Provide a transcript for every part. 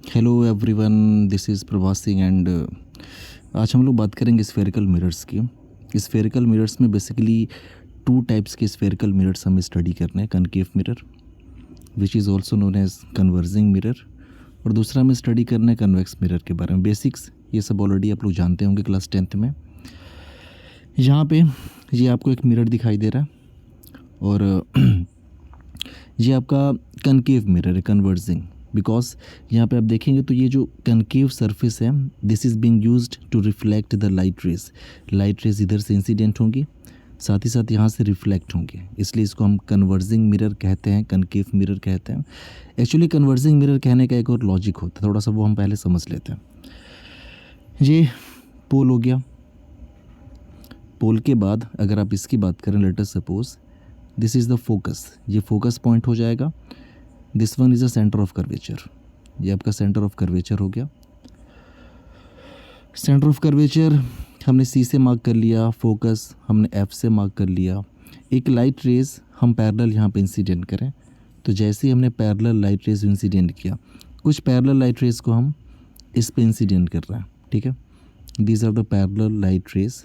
Hello everyone, this is Prabhas Singh and आज हम लोग बात करेंगे स्फेरिकल मिरर्स की। स्फेरिकल मिरर्स में बेसिकली टू टाइप्स के स्फेरिकल मिरर्स हमें स्टडी करने हैं। Concave mirror which is also known as converging mirror, और दूसरा हमें स्टडी करना है कन्वेक्स मिरर के बारे में। बेसिक्स ये सब ऑलरेडी आप लोग जानते होंगे क्लास 10th में। यहाँ पे ये आपको एक मिरर दिखाई दे रहा है और ये आपका कनकेव मिरर है, कन्वर्जिंग। बिकॉज यहाँ पे आप देखेंगे तो ये जो कनकेव सरफेस है, this is being used to reflect the light rays. Light rays इधर से इंसिडेंट होंगी, साथ ही साथ यहाँ से रिफ्लेक्ट होंगे, इसलिए इसको हम कन्वर्जिंग मिरर कहते हैं, कनकेव मिरर कहते हैं। एक्चुअली कन्वर्जिंग मिरर कहने का एक और लॉजिक होता है, थोड़ा सा वो हम पहले समझ लेते हैं। ये पोल हो गया। पोल के बाद अगर आप इसकी बात करें, late us suppose this is the focus, ये फोकस पॉइंट हो जाएगा। This one is a centre of curvature, ये आपका सेंटर ऑफ कर्वेचर हो गया। सेंटर ऑफ कर्वेचर हमने सी से मार्क कर लिया, फोकस हमने एफ से मार्क कर लिया। एक लाइट रेज हम पैरेलल यहाँ पे इंसिडेंट करें, तो जैसे ही हमने पैरेलल लाइट रेज इंसिडेंट किया, कुछ पैरेलल लाइट रेज को हम इस पे इंसिडेंट कर रहे हैं, ठीक है। These are the parallel light rays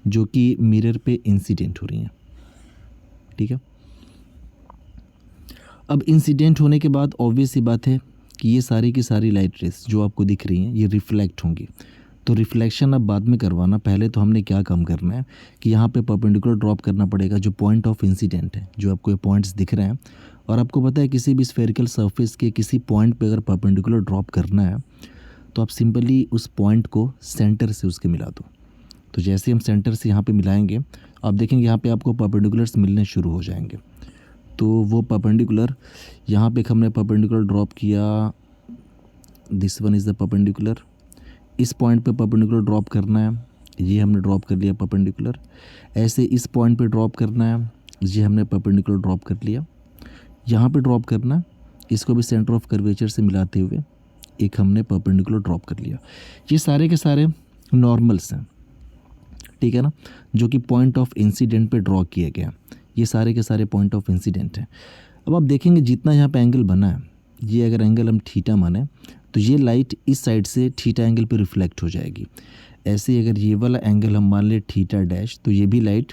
जो कि मिरर पे इंसिडेंट हो रही हैं, ठीक है। अब इंसिडेंट होने के बाद ऑब्वियस सी बात है कि ये सारी की सारी लाइट रेस जो आपको दिख रही हैं ये रिफ्लेक्ट होंगी। तो रिफ्लेक्शन अब बाद में करवाना, पहले तो हमने क्या काम करना है कि यहाँ पे परपेंडिकुलर ड्रॉप करना पड़ेगा जो पॉइंट ऑफ इंसिडेंट है, जो आपको ये पॉइंट्स दिख रहे हैं। और आपको पता है किसी भी स्फेरिकल सरफेस के किसी पॉइंट पे अगर परपेंडिकुलर ड्रॉप करना है तो आप सिंपली उस पॉइंट को सेंटर से उसके मिला दो। तो जैसे हम सेंटर से यहाँ पे मिलाएंगे, आप देखेंगे यहाँ पे आपको परपेंडिकुलर्स मिलने शुरू हो जाएंगे। तो वो परपेंडिकुलर यहाँ पे हमने परपेंडिकुलर ड्रॉप किया, this one is the perpendicular. इस पॉइंट पे परपेंडिकुलर ड्रॉप करना है, ये हमने ड्रॉप कर लिया परपेंडिकुलर। ऐसे इस पॉइंट पे ड्रॉप करना है, ये हमने परपेंडिकुलर ड्रॉप कर लिया। यहाँ पे ड्रॉप करना है, इसको भी सेंटर ऑफ कर्वेचर से मिलाते हुए एक हमने परपेंडिकुलर ड्रॉप कर लिया। ये सारे के सारे नॉर्मल्स हैं, ठीक है ना, जो कि पॉइंट ऑफ इंसिडेंट पे ड्रॉ किए गए हैं। ये सारे के सारे पॉइंट ऑफ इंसिडेंट हैं। अब आप देखेंगे जितना यहाँ पे एंगल बना है, ये अगर एंगल हम थीटा माने तो ये लाइट इस साइड से थीटा एंगल पे रिफ्लेक्ट हो जाएगी। ऐसे अगर ये वाला एंगल हम मान ले थीटा डैश, तो ये भी लाइट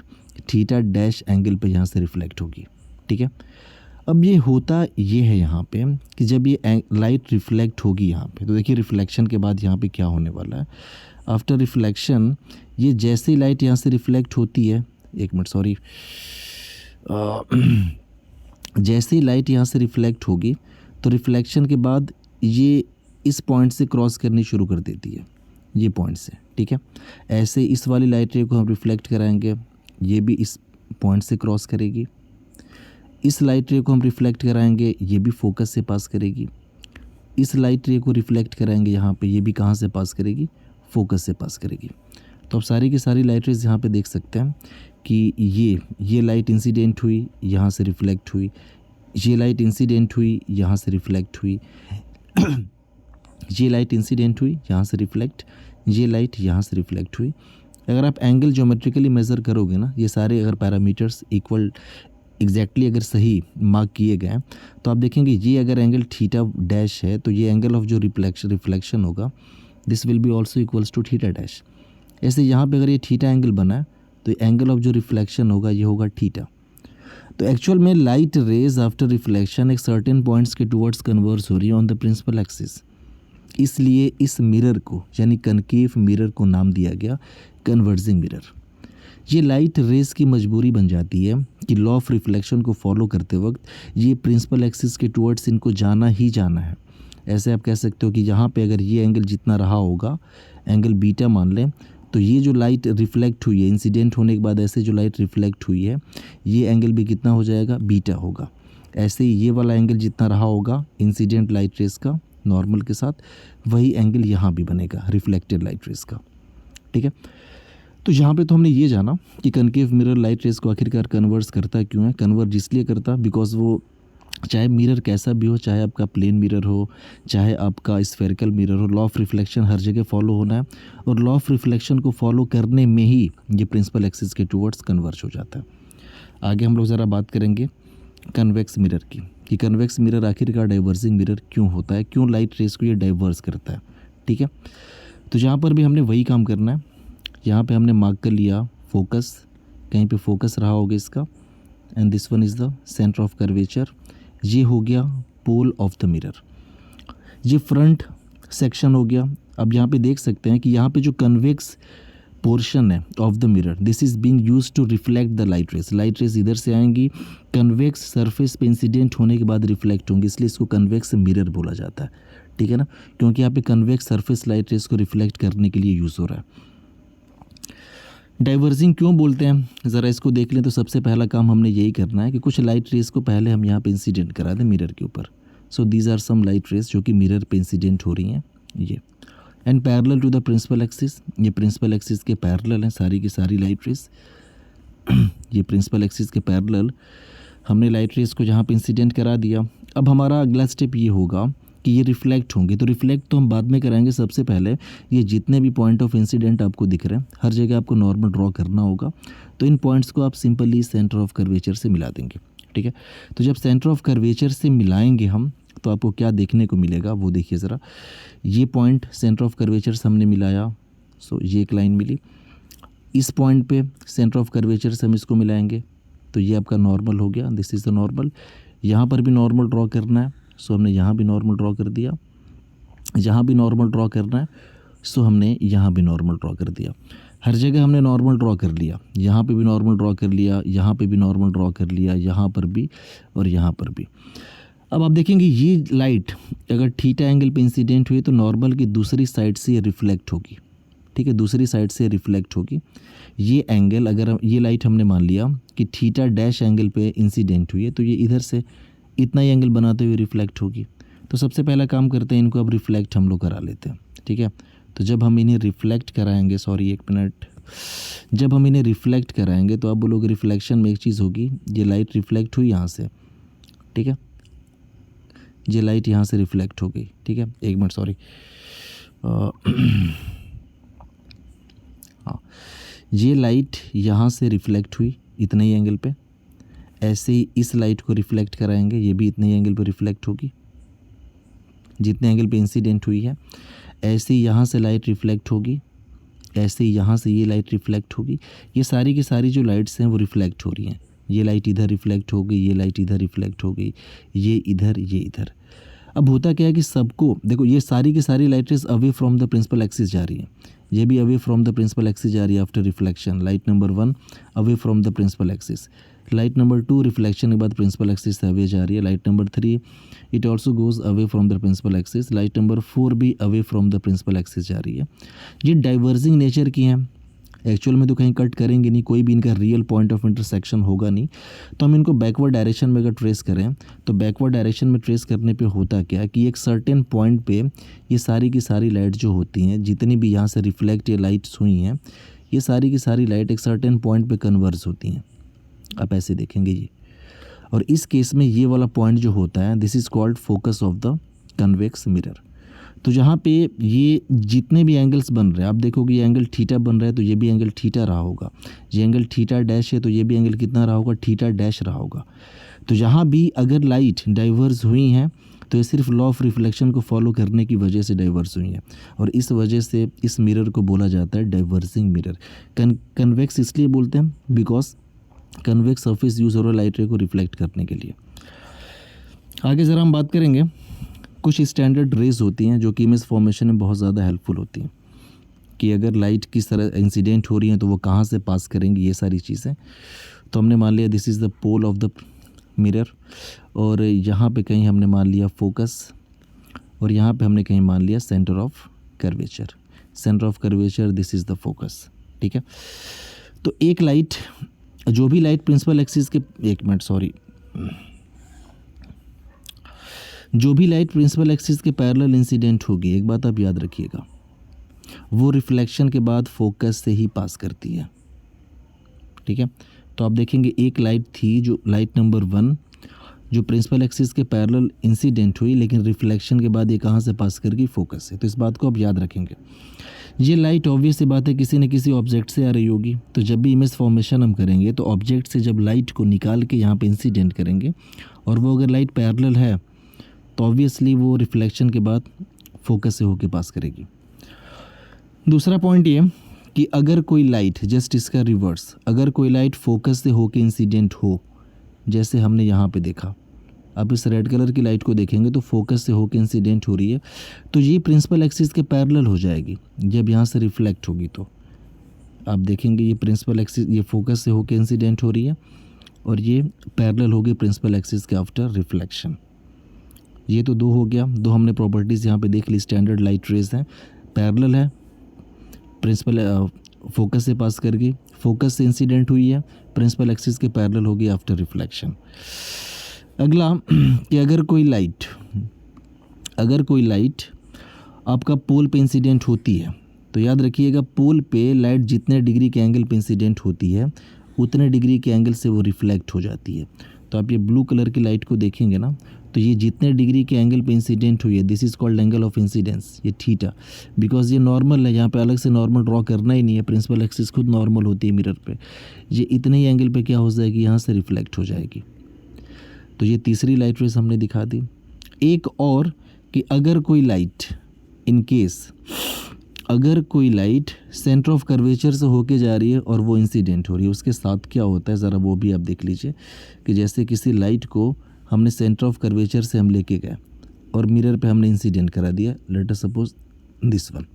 थीटा डैश एंगल पे यहाँ से रिफ्लेक्ट होगी, ठीक है। अब ये होता ये है यहाँ पे कि जब ये लाइट रिफ्लेक्ट होगी यहाँ पे, तो देखिए रिफ्लेक्शन के बाद यहाँ पे क्या होने वाला है। आफ्टर रिफ्लेक्शन ये जैसे ही लाइट यहाँ से रिफ्लेक्ट होती है, एक मिनट सॉरी, जैसे ही लाइट यहाँ से रिफ्लेक्ट होगी तो रिफ्लेक्शन के बाद ये इस पॉइंट से क्रॉस करनी शुरू कर देती है, ये पॉइंट से, ठीक है। ऐसे इस वाली लाइट रे को हम रिफ्लेक्ट कराएंगे, ये भी इस पॉइंट से क्रॉस करेगी। इस लाइट रे को हम रिफ्लेक्ट कराएंगे, ये भी फोकस से पास करेगी। इस लाइट रे को रिफ्लेक्ट कराएंगे यहाँ पे, ये भी कहाँ से पास करेगी, फोकस से पास करेगी। तो आप सारी की सारी लाइट रेज यहाँ पे देख सकते हैं कि ये लाइट इंसिडेंट हुई, यहाँ से रिफ्लेक्ट हुई, ये लाइट इंसिडेंट हुई, यहाँ से रिफ्लेक्ट हुई, ये लाइट इंसिडेंट हुई, यहाँ से रिफ्लेक्ट, ये लाइट यहाँ से रिफ्लेक्ट हुई। अगर आप एंगल ज्योमेट्रिकली मेज़र करोगे ना, ये सारे अगर पैरामीटर्स इक्वल एग्जैक्टली अगर सही मार्क किए गए तो आप देखेंगे ये अगर एंगल थीटा डैश है तो ये एंगल ऑफ जो रिफ्लेक्शन होगा this will be also equals to theta dash. ऐसे यहाँ पे अगर ये थीटा एंगल बना है तो एंगल ऑफ जो रिफ्लेक्शन होगा ये होगा थीटा। तो एक्चुअल में लाइट रेज आफ्टर रिफ्लेक्शन एक सर्टेन पॉइंट्स के टुवर्ड्स कन्वर्स हो रही है ऑन द प्रिंसिपल एक्सिस, इसलिए इस मिरर को यानी कनकेव मिरर को नाम दिया गया कन्वर्जिंग मिरर। ये लाइट रेज की मजबूरी बन जाती है कि लॉ ऑफ रिफ्लेक्शन को फॉलो करते वक्त ये प्रिंसिपल एक्सिस के टुवर्ड्स इनको जाना ही जाना है। ऐसे आप कह सकते हो कि यहाँ पे अगर ये एंगल जितना रहा होगा, एंगल बीटा मान लें, तो ये जो लाइट रिफ्लेक्ट हुई है इंसिडेंट होने के बाद, ऐसे जो लाइट रिफ्लेक्ट हुई है ये एंगल भी कितना हो जाएगा, बीटा होगा। ऐसे ही ये वाला एंगल जितना रहा होगा इंसिडेंट लाइट रेस का नॉर्मल के साथ, वही एंगल यहाँ भी बनेगा रिफ्लेक्टेड लाइट रेस का, ठीक है। तो यहाँ पे तो हमने ये जाना कि कनकेव मिरर लाइट रेस को आखिरकार कन्वर्स करता क्यों है। कन्वर्ज इसलिए करता बिकॉज वो चाहे मिरर कैसा भी हो, चाहे आपका प्लेन मिरर हो, चाहे आपका स्फेरिकल मिरर हो, लॉ ऑफ रिफ्लेक्शन हर जगह फॉलो होना है, और लॉ ऑफ रिफ्लेक्शन को फॉलो करने में ही ये प्रिंसिपल एक्सिस के टुवर्ड्स कन्वर्ज हो जाता है। आगे हम लोग ज़रा बात करेंगे कन्वेक्स मिरर की कि कन्वेक्स मिरर आखिरकार डाइवर्जिंग मिरर क्यों होता है, क्यों लाइट रेस को ये डाइवर्स करता है। ठीक है, तो यहाँ पर भी हमने वही काम करना है। यहाँ पे हमने मार्क कर लिया फोकस, कहीं पे फोकस रहा होगा इसका, and this one is the centre of curvature. ये हो गया पोल ऑफ द मिरर, ये फ्रंट सेक्शन हो गया। अब यहाँ पे देख सकते हैं कि यहाँ पे जो कन्वेक्स पोर्शन है of the mirror, this is being used to reflect the light rays. Light rays इधर से आएंगी, कन्वेक्स सरफेस पे इंसिडेंट होने के बाद रिफ्लेक्ट होंगी, इसलिए इसको कन्वेक्स मिरर बोला जाता है। ठीक है ना, क्योंकि यहाँ पे कन्वेक्स सरफेस लाइट रेस को रिफ्लेक्ट करने के लिए यूज़ हो रहा है। डाइवर्जिंग क्यों बोलते हैं, ज़रा इसको देख लें। तो सबसे पहला काम हमने यही करना है कि कुछ लाइट रेस को पहले हम यहाँ पे इंसिडेंट करा दें मिरर के ऊपर। So these are some light rays जो कि मिरर पे इंसिडेंट हो रही हैं ये, and parallel to the principal axis, ये प्रिंसिपल एक्सिस के पैरेलल हैं सारी की सारी लाइट रेस। ये प्रिंसिपल एक्सिस के पैरेलल हमने लाइट रेस को जहाँ पे इंसिडेंट करा दिया। अब हमारा अगला स्टेप ये होगा कि ये रिफ्लेक्ट होंगे। तो रिफ्लेक्ट तो हम बाद में कराएंगे, सबसे पहले ये जितने भी पॉइंट ऑफ इंसिडेंट आपको दिख रहे हैं हर जगह आपको नॉर्मल ड्रॉ करना होगा। तो इन पॉइंट्स को आप सिंपली सेंटर ऑफ कर्वेचर से मिला देंगे। ठीक है, तो जब सेंटर ऑफ कर्वेचर से मिलाएंगे हम तो आपको क्या देखने को मिलेगा वो देखिए ज़रा। ये पॉइंट सेंटर ऑफ कर्वेचर से हमने मिलाया, सो ये एक लाइन मिली। इस पॉइंट पे सेंटर ऑफ कर्वेचर से हम इसको मिलाएंगे तो ये आपका नॉर्मल हो गया, दिस इज़ द नॉर्मल। यहाँ पर भी नॉर्मल ड्रॉ करना है, सो हमने यहाँ भी नॉर्मल ड्रॉ कर दिया। यहाँ भी नॉर्मल ड्रॉ करना है, सो हमने यहाँ भी नॉर्मल ड्रॉ कर दिया। हर जगह हमने नॉर्मल ड्रॉ कर लिया, यहाँ पे भी नॉर्मल ड्रॉ कर लिया, यहाँ पे भी नॉर्मल ड्रॉ कर लिया, यहाँ पर भी और यहाँ पर भी। अब आप देखेंगे ये लाइट अगर थीटा एंगल पे इंसिडेंट हुई तो नॉर्मल की दूसरी साइड से ये रिफ्लेक्ट होगी। ठीक है, दूसरी साइड से रिफ्लेक्ट होगी। ये एंगल अगर ये लाइट हमने मान लिया कि थीटा डैश एंगल पे इंसिडेंट हुई है तो ये इधर से इतना ही एंगल बनाते हुए रिफ्लेक्ट होगी। तो सबसे पहला काम करते हैं, इनको अब रिफ्लेक्ट हम लोग करा लेते हैं। ठीक है, तो जब हम इन्हें रिफ्लेक्ट कराएंगे, सॉरी एक मिनट, जब हम इन्हें रिफ्लेक्ट कराएंगे तो आप बोलोगे रिफ्लेक्शन में एक चीज़ होगी, ये लाइट रिफ्लेक्ट हुई यहाँ से। ठीक है, ये लाइट यहाँ से रिफ्लेक्ट हो गई। ठीक है, एक मिनट सॉरी, हाँ, ये लाइट यहाँ से रिफ्लेक्ट हुई इतने ही एंगल पे। ऐसे ही इस लाइट को रिफ्लेक्ट कराएंगे, ये भी इतने ही एंगल पे रिफ्लेक्ट होगी जितने एंगल पे इंसिडेंट हुई है। ऐसे ही यहाँ से लाइट रिफ्लेक्ट होगी, ऐसे ही यहाँ से ये लाइट रिफ्लेक्ट होगी। ये सारी की सारी जो लाइट्स हैं वो रिफ्लेक्ट हो रही हैं। ये लाइट इधर रिफ्लेक्ट हो गई, ये लाइट इधर रिफ्लेक्ट हो गई, ये इधर, ये इधर। अब होता क्या है कि सबको देखो, ये सारी की सारी light rays away from the principal axis जा रही है, ये भी away from the principal axis जा रही है after reflection. Light number 1 away from the principal axis, light number 2 reflection के बाद प्रिंसिपल एक्सिस से अवे जा रही है। Light number 3 it also goes away from the principal axis. Light number 4 भी away from the principal axis जा रही है। ये डाइवर्जिंग नेचर की हैं, एक्चुअल में तो कहीं कट करेंगे नहीं, कोई भी इनका रियल पॉइंट ऑफ इंटरसेक्शन होगा नहीं। तो हम इनको बैकवर्ड डायरेक्शन में अगर ट्रेस करें तो बैकवर्ड डायरेक्शन में ट्रेस करने पे होता क्या कि एक सर्टेन पॉइंट पे ये सारी की सारी लाइट जो होती हैं, जितनी भी यहाँ से रिफ्लेक्ट ये लाइट्स हुई हैं, ये सारी की सारी लाइट एक सर्टेन पॉइंट पे कन्वर्ज होती हैं। आप ऐसे देखेंगे ये, और इस केस में ये वाला पॉइंट जो होता है this is called focus of the convex mirror. तो जहाँ पे ये जितने भी एंगल्स बन रहे हैं, आप देखोगे ये एंगल थीटा बन रहा है तो ये भी एंगल थीटा रहा होगा। ये एंगल थीटा डैश है तो ये भी एंगल कितना रहा होगा, थीटा डैश रहा होगा। तो जहाँ भी अगर लाइट डाइवर्स हुई हैं तो ये सिर्फ लॉ ऑफ रिफ्लेक्शन को फॉलो करने की वजह से डाइवर्स हुई हैं, और इस वजह से इस मिरर को बोला जाता है डाइवर्सिंग मिरर। कन्वेक्स इसलिए बोलते हैं बिकॉज कन्वेक्स सरफेस यूज़ हो रहा है लाइट रे को रिफ्लेक्ट करने के लिए। आगे ज़रा हम बात करेंगे, कुछ स्टैंडर्ड रेज होती हैं जो कि इमेज फॉर्मेशन में बहुत ज़्यादा हेल्पफुल होती हैं कि अगर लाइट किस तरह इंसिडेंट हो रही है तो वो कहाँ से पास करेंगी, ये सारी चीज़ें। तो हमने मान लिया this is the pole of the mirror, और यहाँ पे कहीं हमने मान लिया फोकस, और यहाँ पे हमने कहीं मान लिया centre of curvature. Centre of curvature this is the focus. ठीक है, तो एक लाइट, जो भी लाइट प्रिंसिपल एक्सिस के, एक मिनट सॉरी, जो भी लाइट प्रिंसिपल एक्सिस के पैरेलल इंसिडेंट होगी, एक बात आप याद रखिएगा, वो रिफ्लेक्शन के बाद फोकस से ही पास करती है। ठीक है, तो आप देखेंगे एक लाइट थी जो लाइट नंबर 1 जो प्रिंसिपल एक्सिस के पैरेलल इंसिडेंट हुई, लेकिन रिफ्लेक्शन के बाद ये कहाँ से पास कर गई, फोकस से। तो इस बात को आप याद रखेंगे। ये लाइट ऑब्वियस सी बात है किसी न किसी ऑब्जेक्ट से आ रही होगी। तो जब भी इमेज फॉर्मेशन हम करेंगे तो ऑब्जेक्ट से जब लाइट को निकाल के यहाँ पे इंसिडेंट करेंगे और वो अगर लाइट पैरेलल है तो ऑब्वियसली वो रिफ्लेक्शन के बाद फोकस से होके पास करेगी। दूसरा पॉइंट ये कि अगर कोई लाइट, जस्ट इसका रिवर्स, अगर कोई लाइट फोकस से होके इंसिडेंट हो, जैसे हमने यहाँ पे देखा, आप इस रेड कलर की लाइट को देखेंगे तो फोकस से होके इंसिडेंट हो रही है, तो ये प्रिंसिपल एक्सिस के पैरेलल हो जाएगी। जब यहाँ से रिफ्लेक्ट होगी तो आप देखेंगे ये प्रिंसिपल एक्सिस, ये फोकस से होके इंसिडेंट हो रही है और ये पैरेलल होगी प्रिंसिपल एक्सिस के आफ्टर रिफ्लेक्शन। ये तो दो हो गया, दो हमने प्रॉपर्टीज़ यहाँ पे देख ली। स्टैंडर्ड लाइट रेज हैं, पैरेलल है, प्रिंसिपल फोकस से पास करके फोकस से इंसिडेंट हुई है, प्रिंसिपल एक्सिस के पैरेलल होगी आफ्टर रिफ्लेक्शन। अगला कि अगर कोई लाइट आपका पोल पे इंसिडेंट होती है तो याद रखिएगा पोल पे लाइट जितने डिग्री के एंगल पे इंसिडेंट होती है उतने डिग्री के एंगल से वो रिफ्लेक्ट हो जाती है। तो आप ये ब्लू कलर की लाइट को देखेंगे ना, तो ये जितने डिग्री के एंगल पे इंसिडेंट हुई है, this is called angle of incidence, ये थीटा। बिकॉज ये नॉर्मल है, यहाँ पे अलग से नॉर्मल ड्रॉ करना ही नहीं है, प्रिंसिपल एक्सिस खुद नॉर्मल होती है मिरर पे। ये इतने ही एंगल पे क्या हो जाएगी, यहाँ से रिफ्लेक्ट हो जाएगी। तो ये तीसरी लाइट रेस हमने दिखा दी। एक और कि अगर कोई लाइट, इन केस अगर कोई लाइट सेंटर ऑफ कर्वेचर से होके जा रही है और वो इंसिडेंट हो रही है, उसके साथ क्या होता है ज़रा वो भी आप देख लीजिए। कि जैसे किसी लाइट को हमने सेंटर ऑफ कर्वेचर से हम लेके गए और मिरर पे हमने इंसिडेंट करा दिया, let us suppose this one.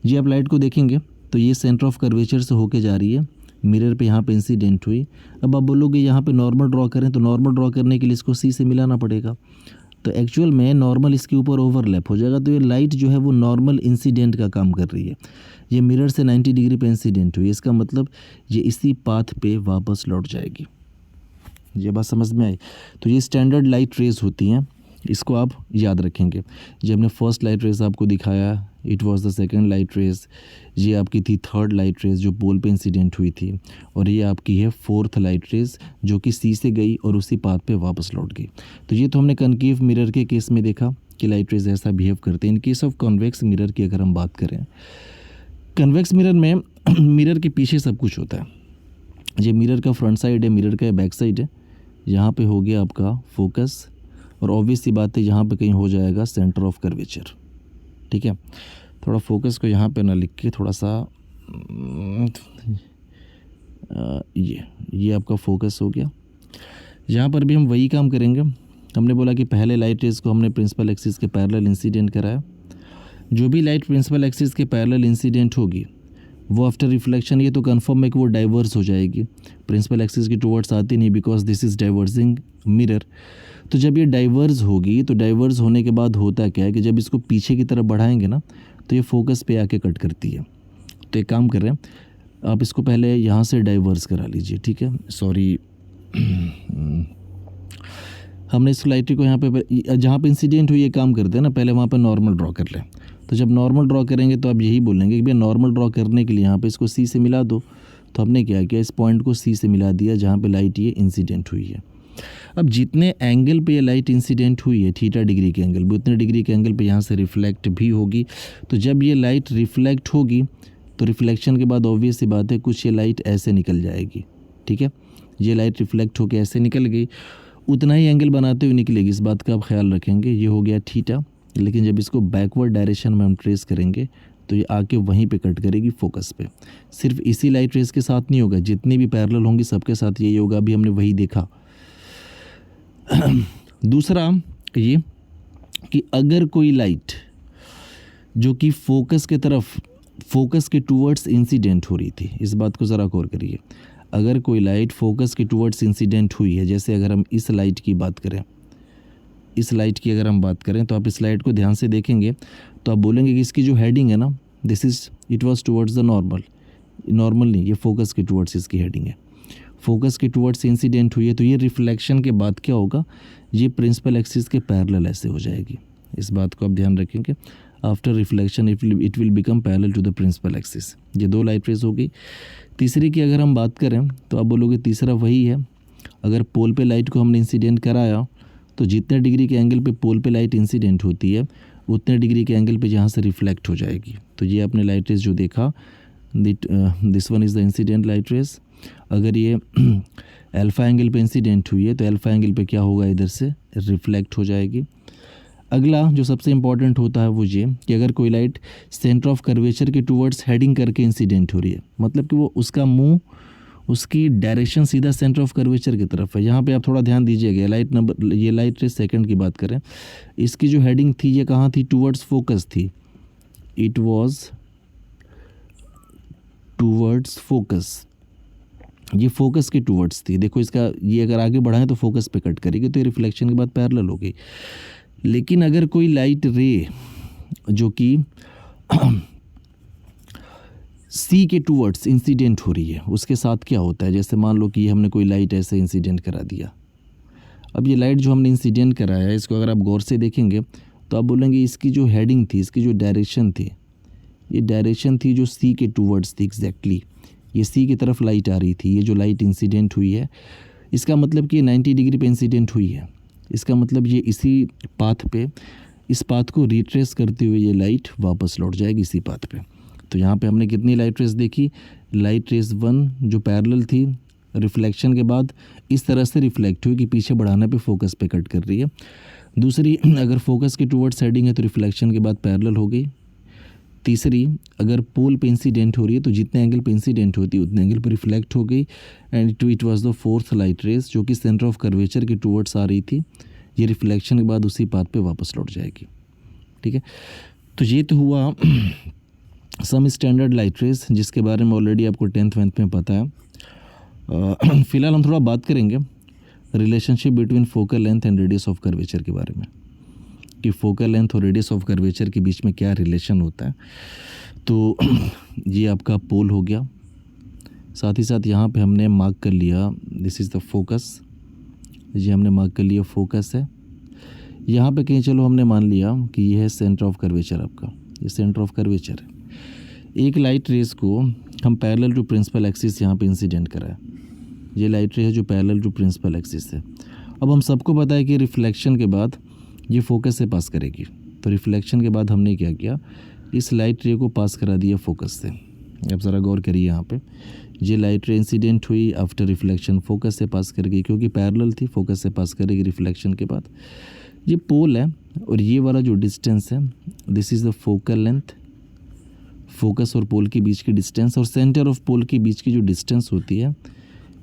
जी आप लाइट को देखेंगे तो ये सेंटर ऑफ कर्वेचर से होके जा रही है, मिरर पे यहाँ पे इंसिडेंट हुई। अब आप बोलोगे यहाँ पे नॉर्मल ड्रॉ करें, तो नॉर्मल ड्रॉ करने के लिए इसको सी से मिलाना पड़ेगा, तो एक्चुअल में नॉर्मल इसके ऊपर ओवरलैप हो जाएगा। तो ये लाइट जो है वो नॉर्मल इंसिडेंट का काम कर रही है। ये मिरर से 90 डिग्री पे इंसिडेंट हुई, इसका मतलब ये इसी पाथ पे वापस लौट जाएगी। ये बात समझ में आई? तो ये स्टैंडर्ड लाइट रेज होती हैं, इसको आप याद रखेंगे। जब हमने फर्स्ट लाइट रेज आपको दिखाया, it was the second light rays, ये आपकी थी थर्ड लाइट रेज जो पोल पे इंसिडेंट हुई थी, और ये आपकी है फोर्थ लाइट रेज जो कि सी से गई और उसी पाथ पे वापस लौट गई। तो ये तो हमने कनकेव मिरर के केस में देखा कि लाइट रेज ऐसा बिहेव करते हैं। In case of convex mirror की अगर हम बात करें, कन्वेक्स मिरर में मिरर के पीछे सब कुछ होता है। ये मिरर का फ्रंट साइड है, मिरर का बैक साइड है, यहाँ पे हो गया आपका फोकस, और ऑब्वियस सी बात है यहाँ पे कहीं हो जाएगा सेंटर ऑफ कर्वेचर। ठीक है, थोड़ा फोकस को यहाँ पे ना लिख के थोड़ा सा ये आपका फोकस हो गया। यहाँ पर भी हम वही काम करेंगे। हमने बोला कि पहले लाइट रेज को हमने प्रिंसिपल एक्सिस के पैरेलल इंसिडेंट कराया। जो भी लाइट प्रिंसिपल एक्सिस के पैरेलल इंसिडेंट होगी वो आफ्टर रिफ्लेक्शन, ये तो कंफर्म है कि वो डाइवर्स हो जाएगी, प्रिंसिपल एक्सिस की टुवर्ड्स आती नहीं, बिकॉज दिस इज़ डाइवर्सिंग मिरर। तो जब ये डाइवर्स होगी तो डाइवर्स होने के बाद होता क्या है कि जब इसको पीछे की तरफ बढ़ाएंगे ना तो ये फोकस पे आके कट करती है। तो एक काम कर रहे हैं, आप इसको पहले यहाँ से डाइवर्स करा लीजिए। ठीक है, सॉरी हमने इस लाइट को यहाँ पे जहाँ पे इंसिडेंट हुई ये काम करते हैं ना, पहले वहाँ पे नॉर्मल ड्रॉ कर लें। तो जब नॉर्मल ड्रॉ करेंगे तो आप यही बोलेंगे कि भैया नॉर्मल ड्रॉ करने के लिए यहाँ पे इसको सी से मिला दो। तो हमने क्या किया, इस पॉइंट को सी से मिला दिया जहाँ पे लाइट ये इंसिडेंट हुई है। अब जितने एंगल पे ये लाइट इंसिडेंट हुई है, थीटा डिग्री के एंगल पे, उतने डिग्री के एंगल पे यहाँ से रिफ्लेक्ट भी होगी। तो जब ये लाइट रिफ्लेक्ट होगी तो रिफ्लेक्शन के बाद ऑब्वियस सी बात है कुछ ये लाइट ऐसे निकल जाएगी। ठीक है, ये लाइट रिफ्लेक्ट होकर ऐसे निकल गई, उतना ही एंगल बनाते हुए निकलेगी, इस बात का आप ख्याल रखेंगे। ये हो गया थीटा, लेकिन जब इसको बैकवर्ड डायरेक्शन में हम ट्रेस करेंगे तो ये आके वहीं पे कट करेगी फोकस पे। सिर्फ इसी लाइट रेस के साथ नहीं होगा, जितनी भी पैरेलल होंगी सबके साथ यही होगा। अभी हमने वही देखा। दूसरा ये कि अगर कोई लाइट जो कि फोकस के तरफ, फोकस के टूवर्ड्स इंसिडेंट हो रही थी, इस बात को ज़रा गौर करिए। अगर कोई लाइट फोकस के टूवर्ड्स इंसिडेंट हुई है, जैसे अगर हम इस लाइट की बात करें, इस लाइट की अगर हम बात करें तो आप इस लाइट को ध्यान से देखेंगे तो आप बोलेंगे कि इसकी जो हेडिंग है ना, this is it was towards the normal, normal नहीं, ये फोकस के टुवर्ड्स इसकी हेडिंग है। फोकस के टुवर्ड्स इंसिडेंट हुई है तो ये रिफ्लेक्शन के बाद क्या होगा, ये प्रिंसिपल एक्सिस के पैरेलल ऐसे हो जाएगी। इस बात को आप ध्यान रखेंगे। After reflection it will become parallel to the principal axis. ये दो लाइट रेज हो गई। तीसरी की अगर हम बात करें तो आप बोलोगे तीसरा वही है, अगर पोल पे लाइट को हमने इंसिडेंट कराया तो जितने डिग्री के एंगल पे पोल पे लाइट इंसिडेंट होती है उतने डिग्री के एंगल पे यहाँ से रिफ्लेक्ट हो जाएगी। तो ये आपने लाइट रेस जो देखा, this one is the incident light rays. अगर ये अल्फ़ा एंगल पे इंसिडेंट हुई है तो अल्फ़ा एंगल पे क्या होगा, इधर से रिफ्लेक्ट हो जाएगी। अगला जो सबसे इंपॉर्टेंट होता है वो ये कि अगर कोई लाइट सेंटर ऑफ कर्वेचर के टूवर्ड्स हेडिंग करके इंसिडेंट हो रही है, मतलब कि वो उसका मुंह, उसकी डायरेक्शन सीधा सेंटर ऑफ कर्वेचर की तरफ है। यहाँ पे आप थोड़ा ध्यान दीजिएगा, लाइट नंबर, ये लाइट रेस सेकंड की बात करें, इसकी जो हेडिंग थी ये कहाँ थी, टूवर्ड्स फोकस थी। इट वाज टूवर्ड्स फोकस, ये फोकस के टूवर्ड्स थी। देखो इसका ये अगर आगे बढ़ाएं तो फोकस पे कट करेगी, तो ये रिफ्लेक्शन के बाद पैरेलल हो गई। लेकिन अगर कोई लाइट रे जो कि सी के टूवर्ड्स इंसिडेंट हो रही है, उसके साथ क्या होता है, जैसे मान लो कि हमने कोई लाइट ऐसे इंसिडेंट करा दिया। अब ये लाइट जो हमने इंसिडेंट कराया है, इसको अगर आप गौर से देखेंगे तो आप बोलेंगे इसकी जो हेडिंग थी, इसकी जो डायरेक्शन थी, ये डायरेक्शन थी जो सी के टूवर्ड्स थी एग्जैक्टली। ये सी की तरफ लाइट आ रही थी। ये जो लाइट इंसिडेंट हुई है, इसका मतलब कि ये 90 डिग्री पे इंसिडेंट हुई है। इसका मतलब ये इसी पाथ पे, इस पाथ को रिट्रेस करते हुए ये लाइट वापस लौट जाएगी इसी पाथ पे। तो यहाँ पे हमने कितनी लाइट रेस देखी, लाइट रेस 1 जो पैरेलल थी, रिफ्लेक्शन के बाद इस तरह से रिफ्लेक्ट हुई कि पीछे बढ़ाने पे फोकस पे कट कर रही है। दूसरी, अगर फोकस के टूवर्ड्स हेडिंग है तो रिफ्लेक्शन के बाद पैरेलल हो गई। तीसरी, अगर पोल पे इंसिडेंट हो रही है तो जितने एंगल पे इंसिडेंट होती है उतने एंगल पे रिफ्लेक्ट हो गई। And it was the fourth light rays जो कि सेंटर ऑफ कर्वेचर के टूवर्ड्स आ रही थी। ये रिफ्लेक्शन के बाद उसी पाथ पे वापस लौट जाएगी। ठीक है, तो ये तो हुआ सम स्टैंडर्ड लाइट रेस, जिसके बारे में ऑलरेडी आपको 10th में पता है। फिलहाल हम थोड़ा बात करेंगे relationship between focal length and radius of curvature के बारे में, कि फोकल लेंथ और रेडियस ऑफ कर्वेचर के बीच में क्या रिलेशन होता है। तो ये आपका पोल हो गया, साथ ही साथ यहाँ पे हमने मार्क कर लिया दिस इज़ द फोकस, ये हमने मार्क कर लिया फोकस है। यहाँ पे कहीं चलो हमने मान लिया कि ये है सेंटर ऑफ कर्वेचर, आपका ये सेंटर ऑफ कर्वेचर है। एक लाइट रेस को हम पैरेलल टू प्रिंसिपल एक्सिस यहाँ पे इंसिडेंट कराए, ये लाइट रे है जो पैरेलल टू प्रिंसिपल एक्सिस है। अब हम सबको पता है कि रिफ्लेक्शन के बाद ये फोकस से पास करेगी, तो रिफ्लेक्शन के बाद हमने क्या किया, इस लाइट रे को पास करा दिया फोकस से। अब ज़रा गौर करिए यहाँ पे, ये लाइट रे इंसिडेंट हुई आफ्टर रिफ्लेक्शन, फोकस से पास कर गई क्योंकि पैरेलल थी, फोकस से पास करेगी रिफ्लेक्शन के बाद। ये पोल है और ये वाला जो डिस्टेंस है this is the focal length, focus और पोल के बीच की डिस्टेंस, और सेंटर ऑफ पोल के बीच की जो डिस्टेंस होती है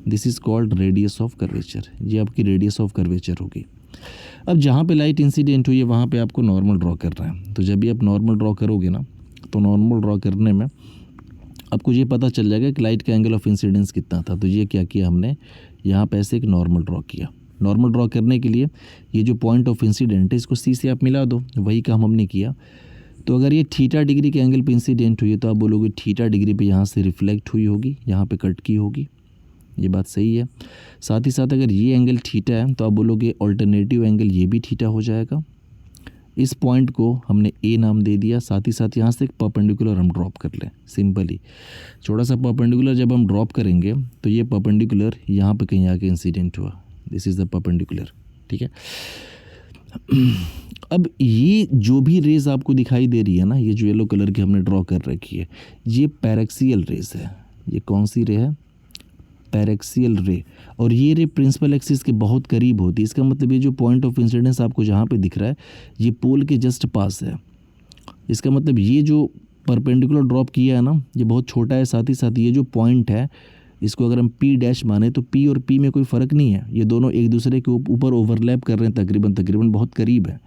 this is called radius of curvature. ये आपकी रेडियस ऑफ कर्वेचर होगी। अब जहाँ पे लाइट इंसिडेंट हुई है वहाँ पे आपको नॉर्मल ड्रॉ करना है। तो जब भी आप नॉर्मल ड्रॉ करोगे ना, तो नॉर्मल ड्रॉ करने में आपको ये पता चल जाएगा कि लाइट का एंगल ऑफ इंसिडेंस कितना था। तो ये क्या किया हमने, यहाँ पे ऐसे एक नॉर्मल ड्रॉ किया। नॉर्मल ड्रॉ करने के लिए ये जो पॉइंट ऑफ इंसिडेंट है इसको सी से आप मिला दो, वही काम हमने किया। तो अगर ये थीटा डिग्री के एंगल पे इंसिडेंट हुई है तो आप बोलोगे थीटा डिग्री पे यहाँ से रिफ्लेक्ट हुई होगी, यहाँ पे कट की होगी। ये बात सही है। साथ ही साथ अगर ये एंगल थीटा है तो आप बोलोगे ऑल्टरनेटिव एंगल ये भी थीटा हो जाएगा। इस पॉइंट को हमने ए नाम दे दिया। साथ ही साथ यहाँ से एक परपेंडिकुलर हम ड्रॉप कर लें, सिंपली छोटा सा परपेंडिकुलर जब हम ड्रॉप करेंगे तो ये परपेंडिकुलर यहाँ पे कहीं आके इंसिडेंट हुआ, दिस इज़ द परपेंडिकुलर। ठीक है, अब ये जो भी रेज आपको दिखाई दे रही है ना, ये जो येलो कलर की हमने ड्रॉ कर रखी है, ये पैरेक्सियल रेज है। ये कौन सी रे है, पैरेक्सियल रे। और ये रे प्रिंसिपल एक्सिस के बहुत करीब होती है। इसका मतलब ये जो पॉइंट ऑफ इंसिडेंस आपको जहाँ पे दिख रहा है ये पोल के जस्ट पास है। इसका मतलब ये जो परपेंडिकुलर ड्रॉप किया है ना, ये बहुत छोटा है। साथ ही साथ ये जो पॉइंट है इसको अगर हम पी डैश माने तो पी और पी में कोई फ़र्क नहीं है, ये दोनों एक दूसरे के ऊपर ओवरलैप कर रहे हैं, तकरीबन बहुत करीब है।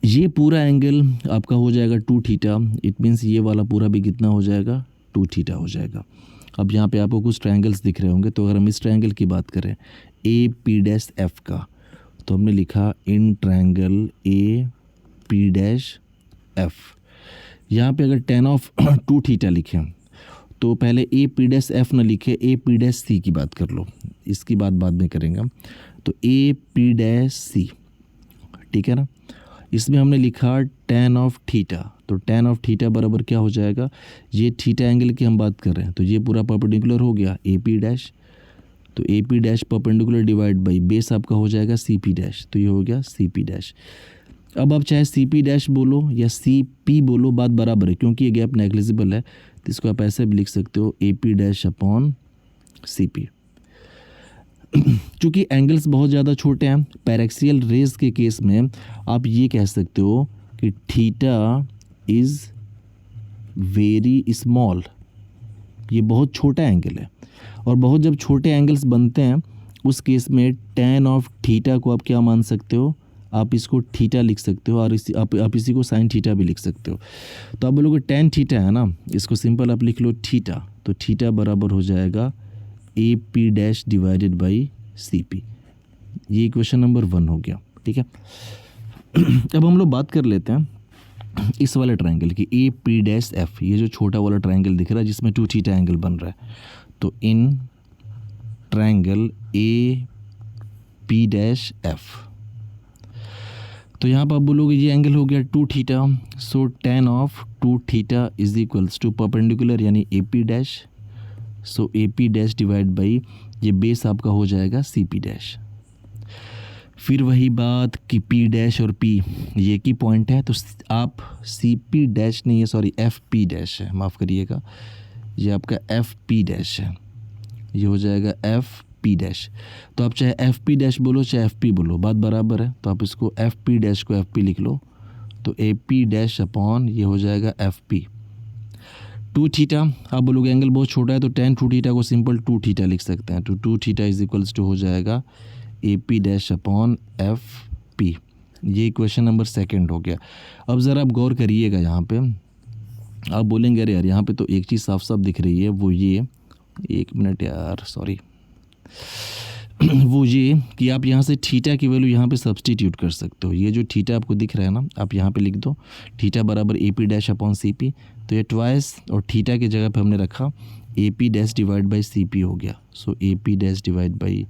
ये पूरा एंगल आपका हो जाएगा 2 थीटा। इट मीन्स ये वाला पूरा भी कितना हो जाएगा, 2 थीटा हो जाएगा। अब यहाँ पे आपको कुछ ट्रायंगल्स दिख रहे होंगे, तो अगर हम इस ट्रायंगल की बात करें ए पी डैश एफ का, तो हमने लिखा in triangle A P dash F. यहाँ पे अगर tan ऑफ 2 थीटा लिखें तो पहले ए पी डैश एफ न लिखे, ए पी डैश सी की बात कर लो, इसकी बात बाद में करेंगे। तो ए पी डैश सी, ठीक है ना। इसमें हमने लिखा tan ऑफ थीटा, तो tan ऑफ थीटा बराबर क्या हो जाएगा, ये थीटा एंगल की हम बात कर रहे हैं तो ये पूरा परपेंडिकुलर हो गया ए पी डैश। तो A P dash perpendicular divide by base आपका हो जाएगा सी पी डैश, तो ये हो गया सी पी डैश। अब आप चाहे सी पी डैश बोलो या सी पी बोलो, बात बराबर है, क्योंकि ये गैप नेग्लिजिबल है, तो इसको आप ऐसे भी लिख सकते हो A P dash upon C P. चूँकि एंगल्स बहुत ज़्यादा छोटे हैं, पैरेक्सियल रेज के केस में आप ये कह सकते हो कि थीटा इज़ वेरी स्मॉल, ये बहुत छोटा एंगल है। और बहुत जब छोटे एंगल्स बनते हैं उस केस में tan ऑफ थीटा को आप क्या मान सकते हो, आप इसको थीटा लिख सकते हो, और आप इसी को साइन थीटा भी लिख सकते हो। तो आप बोलोगे tan थीटा है ना, इसको सिंपल आप लिख लो थीटा, तो थीटा बराबर हो जाएगा A P dash divided by C P. ये इक्वेशन नंबर 1 हो गया, ठीक है। अब हम लोग बात कर लेते हैं इस वाले ट्रायंगल की, ए पी डैश एफ, ये जो छोटा वाला ट्रायंगल दिख रहा है जिसमें 2 थीटा एंगल बन रहा है। तो इन ट्रायंगल ए पी डैश एफ, तो यहाँ पर आप बोलोगे ये एंगल हो गया 2 theta, so tan of 2 theta is equals to perpendicular यानी A P dash, so A P dash divide by ये बेस आपका हो जाएगा सी पी डैश। फिर वही बात कि पी डैश और पी ये की पॉइंट है, तो आप सी पी डैश नहीं है, सॉरी एफ पी डैश है, माफ़ करिएगा, ये आपका एफ पी डैश है, ये हो जाएगा एफ पी डैश। तो आप चाहे एफ पी डैश बोलो चाहे एफ पी बोलो, बात बराबर है, तो आप इसको एफ पी डैश को एफ पी लिख लो, तो ए पी डैश अपॉन ये हो जाएगा एफ पी। 2 थीटा, आप बोलोगे एंगल बहुत छोटा है तो tan 2 थीटा को सिंपल 2 थीटा लिख सकते हैं, तो 2 थीटा इज इक्वल्स टू हो जाएगा A P dash upon F P. ये इक्वेशन नंबर 2 हो गया। अब ज़रा आप गौर करिएगा, यहाँ पे आप बोलेंगे अरे यार यहाँ पे तो एक चीज़ साफ साफ दिख रही है, वो ये, एक मिनट यार सॉरी, वो ये कि आप यहाँ से थीटा की वैल्यू यहाँ पे सब्सटीट्यूट कर सकते हो। ये जो थीटा आपको दिख रहा है ना, आप यहाँ पे लिख दो थीटा बराबर A P dash upon C P, तो ये ट्वाइस और थीटा की जगह पे हमने रखा A P dash divide by C P हो गया। So A P dash divide by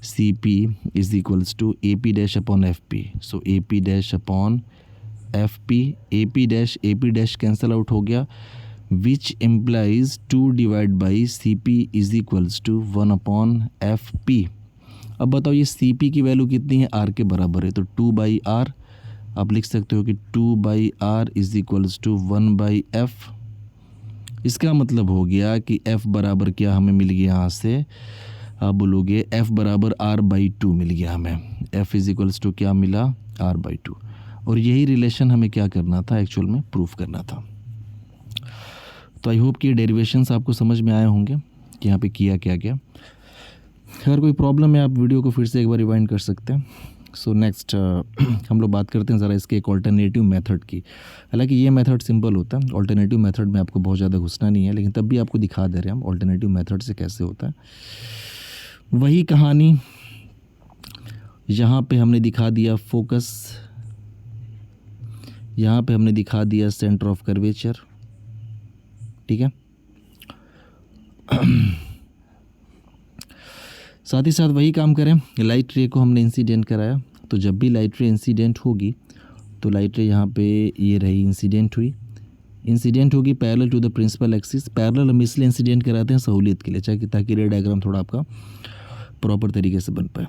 C P is equals to A P dash upon F P, so A P dash upon F P, A P dash cancel out हो गया, which implies 2 divide by C P is equals to 1 upon F P. अब बताओ ये C P की value कितनी है, are के बराबर है, तो 2 बाई आर आप लिख सकते हो कि 2 by R is equals to 1 by F. इसका मतलब हो गया कि एफ बराबर क्या हमें मिल गया, यहाँ से आप बोलोगे एफ बराबर आर बाई 2 मिल गया हमें, एफ इज इक्वल्स टू क्या मिला, आर बाई 2। और यही रिलेशन हमें क्या करना था, एक्चुअल में प्रूफ करना था। तो आई होप कि डेरिवेशंस आपको समझ में आए होंगे कि यहाँ पे किया क्या गया। अगर कोई प्रॉब्लम है आप वीडियो को फिर से एक बार रिवाइंड कर सकते हैं। सो नेक्स्ट हम लोग बात करते हैं ज़रा इसके एक ऑल्टरनेटिव मेथड की। हालांकि ये मेथड सिंपल होता है, ऑल्टरनेटिव मेथड में आपको बहुत ज़्यादा घुसना नहीं है, लेकिन तब भी आपको दिखा दे रहे हैं हम ऑल्टरनेटिव मेथड से कैसे होता है। वही कहानी यहाँ पे हमने दिखा दिया फोकस, यहाँ पे हमने दिखा दिया सेंटर ऑफ कर्वेचर, ठीक है। साथ ही साथ वही काम करें, लाइट रे को हमने इंसिडेंट कराया, तो जब भी लाइट रे इंसिडेंट होगी तो लाइट रे यहाँ पे ये रही इंसिडेंट होगी parallel to the principal axis. Parallel हम इसलिए इंसिडेंट कराते हैं सहूलियत के लिए, चाहे ताकि रे डायग्राम थोड़ा आपका प्रॉपर तरीके से बन पाए।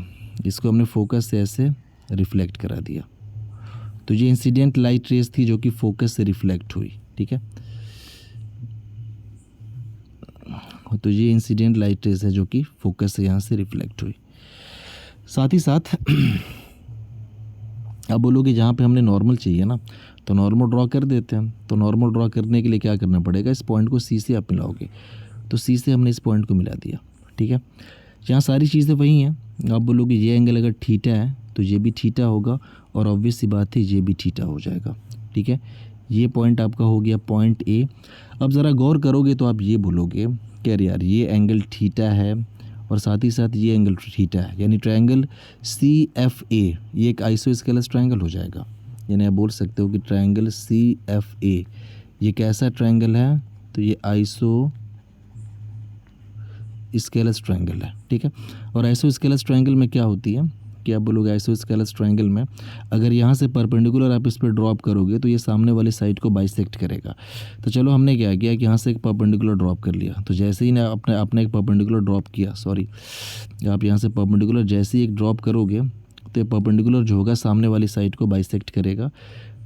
इसको हमने फोकस से ऐसे रिफ्लेक्ट करा दिया, तो ये इंसिडेंट लाइट रेस थी जो कि फोकस से रिफ्लेक्ट हुई, ठीक है। तो ये इंसिडेंट लाइट रेस है जो कि फोकस से यहाँ से रिफ्लेक्ट हुई। साथ ही साथ अब बोलोगे जहाँ पे हमने नॉर्मल चाहिए ना, तो नॉर्मल ड्रॉ कर देते हैं। तो नॉर्मल ड्रॉ करने के लिए क्या करना पड़ेगा, इस पॉइंट को सी से आप मिलाओगे, तो सी से हमने इस पॉइंट को मिला दिया, ठीक है। यहाँ सारी चीज़ें वही हैं। आप बोलोगे ये एंगल अगर थीटा है तो ये भी थीटा होगा, और ऑब्वियस सी बात है ये भी थीटा हो जाएगा, ठीक है। ये पॉइंट आपका हो गया पॉइंट ए। अब ज़रा गौर करोगे तो आप ये बोलोगे कि अरे यार ये एंगल थीटा है और साथ ही साथ ये एंगल थीटा है, यानी ट्रायंगल सी एफ ए ये एक आइसोस्केलस ट्रायंगल हो जाएगा। यानी आप बोल सकते हो कि ट्रायंगल सी एफ ए ये कैसा ट्रायंगल है, तो ये आइसो स्केलस ट्रायंगल है, ठीक है। और आइसोस्केलस ट्रायंगल में क्या होती है कि आप बोलोगे आइसोस्केलस ट्रायंगल में अगर यहाँ से परपेंडिकुलर आप इस पर ड्रॉप करोगे तो ये सामने वाले साइड को बाइसेक्ट करेगा। तो चलो हमने क्या किया कि यहाँ से एक परपेंडिकुलर ड्रॉप कर लिया। तो जैसे ही ना आपने एक परपेंडिकुलर ड्रॉप किया, आप यहाँ से परपेंडिकुलर जैसे ही एक ड्रॉप करोगे तो ये परपेंडिकुलर जो होगा सामने वाली साइड को बाइसेक्ट करेगा।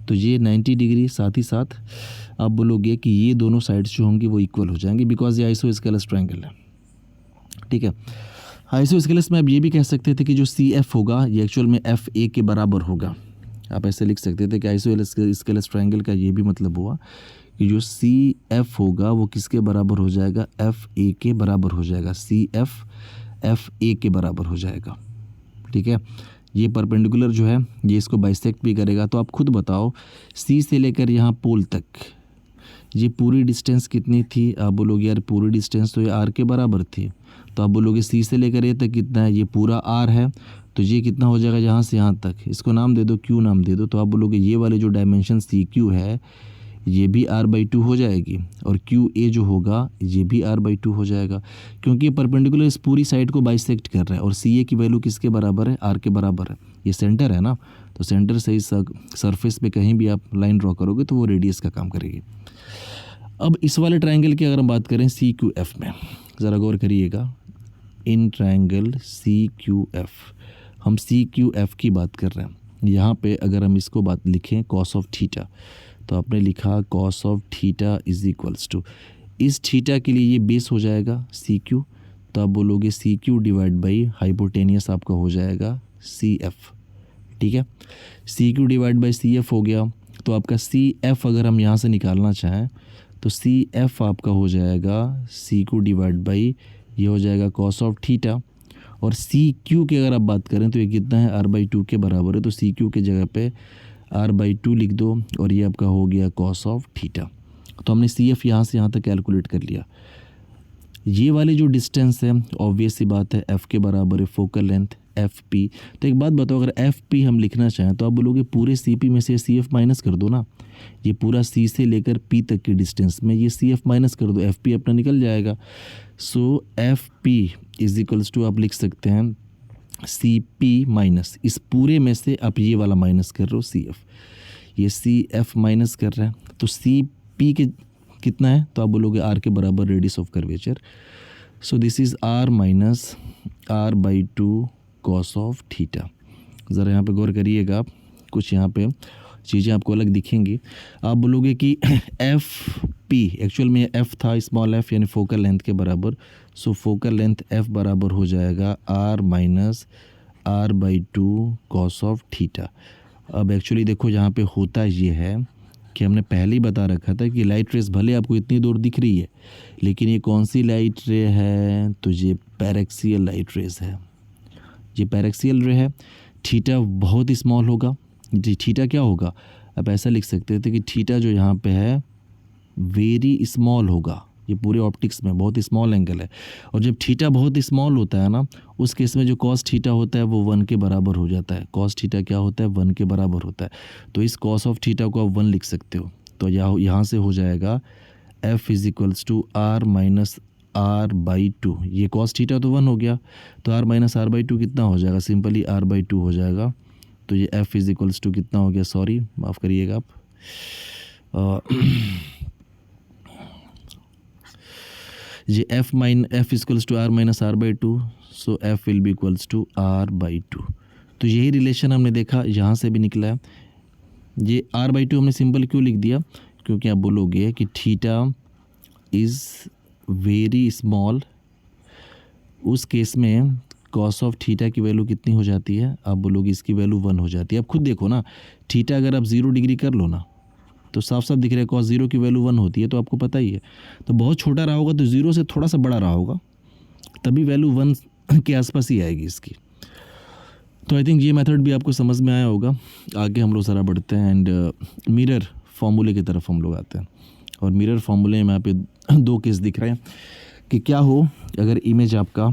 तो ये 90 डिग्री, साथ ही साथ आप बोलोगे कि ये दोनों साइड्स जो होंगी वो इक्वल हो जाएंगे बिकॉज ये आइसोस्केलस ट्रायंगल है। ठीक है, आइसोस्केलस में आप ये भी कह सकते थे कि जो सी एफ होगा ये एक्चुअल में एफ ए के बराबर होगा। आप ऐसे लिख सकते थे कि आइसोस्केलस ट्रायंगल का ये भी मतलब हुआ कि जो सी एफ होगा वो किसके बराबर हो जाएगा, एफ ए के बराबर हो जाएगा। सी एफ ए के बराबर हो जाएगा। ठीक है, ये परपेंडिकुलर जो है ये इसको बाइसेक्ट भी करेगा। तो आप खुद बताओ सी से लेकर यहाँ पोल तक ये पूरी डिस्टेंस कितनी थी? आप बोलोगे यार पूरी डिस्टेंस तो ये आर के बराबर थी। तो आप बोलोगे सी से लेकर ये तक कितना है, ये पूरा आर है। तो ये कितना हो जाएगा यहाँ से यहाँ तक, इसको नाम दे दो, क्यू नाम दे दो। तो आप बोलोगे ये वाले जो डायमेंशन सी क्यू है ये भी r/2 हो जाएगी और क्यू ए जो होगा ये भी r/2 हो जाएगा, क्योंकि ये परपेंडिकुलर इस पूरी साइड को बाइसेक्ट कर रहा है। और सी ए की वैल्यू किसके बराबर है, r के बराबर है। ये सेंटर है ना, तो सेंटर से इस सरफेस पे कहीं भी आप लाइन ड्रॉ करोगे तो वो रेडियस का काम करेगी। अब इस वाले ट्रायंगल की अगर हम बात करें सी क्यू एफ में, ज़रा गौर करिएगा। In triangle C Q F, हम सी क्यू एफ की बात कर रहे हैं। यहाँ पे अगर हम इसको बात लिखें कॉस ऑफ थीटा, तो आपने लिखा cos of theta is equals to, इस थीटा के लिए ये बेस हो जाएगा सी क्यू। तो आप बोलोगे C Q divide by hypotenuse आपका हो जाएगा सी एफ। ठीक है, C Q divide by C F हो गया। तो आपका सी एफ अगर हम यहाँ से निकालना चाहें तो सी एफ आपका हो जाएगा सी क्यू डिवाइड बाई ये हो जाएगा कॉस ऑफ थीटा। और सी क्यू की अगर आप बात करें तो ये कितना है, r/2 के बराबर है। तो सी क्यू के जगह पे r/2 लिख दो और ये आपका हो गया कॉस ऑफ थीटा। तो हमने सी एफ यहाँ से यहाँ तक कैलकुलेट कर लिया। ये वाली जो डिस्टेंस है ऑब्वियस सी बात है एफ़ के बराबर है फोकल लेंथ एफ पी। तो एक बात बताओ, अगर एफ पी हम लिखना चाहें तो आप बोलोगे पूरे सी पी में से सी एफ माइनस कर दो ना। ये पूरा सी से लेकर पी तक की डिस्टेंस में ये सी एफ माइनस कर दो, एफ पी अपना निकल जाएगा। So F P is equals to आप लिख सकते हैं सी पी माइनस, इस पूरे में से आप ये वाला माइनस कर रहे हो सी एफ, ये सी एफ माइनस कर रहे हैं। तो सी पी के कितना है, तो आप बोलोगे आर के बराबर radius of curvature. So this is R minus r/2 cos of theta. ज़रा यहाँ पे गौर करिएगा, आप कुछ यहाँ पे चीज़ें आपको अलग दिखेंगी। आप बोलोगे कि एफ पी एक्चुअल में एफ था स्मॉल एफ यानी फोकल लेंथ के बराबर। सो फोकल लेंथ एफ बराबर हो जाएगा r minus r/2 cos of theta. अब एक्चुअली देखो यहाँ पे होता ये है कि हमने पहले ही बता रखा था कि लाइट रेस भले आपको इतनी दूर दिख रही है लेकिन ये कौन सी लाइट रे है, तो ये पैरेक्सियल लाइट रेस है। ये पैरेक्सियल रे है, थीटा बहुत स्मॉल होगा। जी थीटा क्या होगा, आप ऐसा लिख सकते थे कि थीटा जो यहाँ पे है वेरी स्मॉल होगा। ये पूरे ऑप्टिक्स में बहुत स्मॉल एंगल है, और जब थीटा बहुत स्मॉल होता है ना उस केस में जो कॉस थीटा होता है वो 1 के बराबर हो जाता है। कॉस थीटा क्या होता है, 1 के बराबर होता है। तो इस कॉस ऑफ थीटा को आप 1 लिख सकते हो। तो यहाँ से हो जाएगा F is equals to R minus r/2। ये कॉस थीटा तो 1 हो गया, तो r माइनस r/2 कितना हो जाएगा, सिंपली r/2 हो जाएगा। तो ये f इज इक्वल्स टू कितना हो गया, सॉरी माफ़ करिएगा आप, ये f equals to R minus r/2। So f will be equals to r/2। तो यही रिलेशन हमने देखा यहाँ से भी निकला है। ये r/2 हमने सिंपल क्यों लिख दिया, क्योंकि आप बोलोगे कि थीटा इज़ वेरी स्मॉल, उस केस में कॉस ऑफ थीटा की वैल्यू कितनी हो जाती है, आप बोलोगे इसकी वैल्यू 1 हो जाती है। अब खुद देखो ना, थीटा अगर आप 0 डिग्री कर लो ना तो साफ साफ दिख रहा है कॉस 0 की वैल्यू 1 होती है, तो आपको पता ही है। तो बहुत छोटा रहा होगा तो 0 से थोड़ा सा बड़ा रहा होगा, तभी वैल्यू 1 के आसपास ही आएगी इसकी। तो आई थिंक ये मेथड भी आपको समझ में आया होगा। आगे हम लोग ज़रा बढ़ते हैं एंड मिरर फार्मूले की तरफ हम लोग आते हैं। और मिरर फार्मूले में यहाँ पे 2 केस दिख रहे हैं कि क्या हो अगर इमेज आपका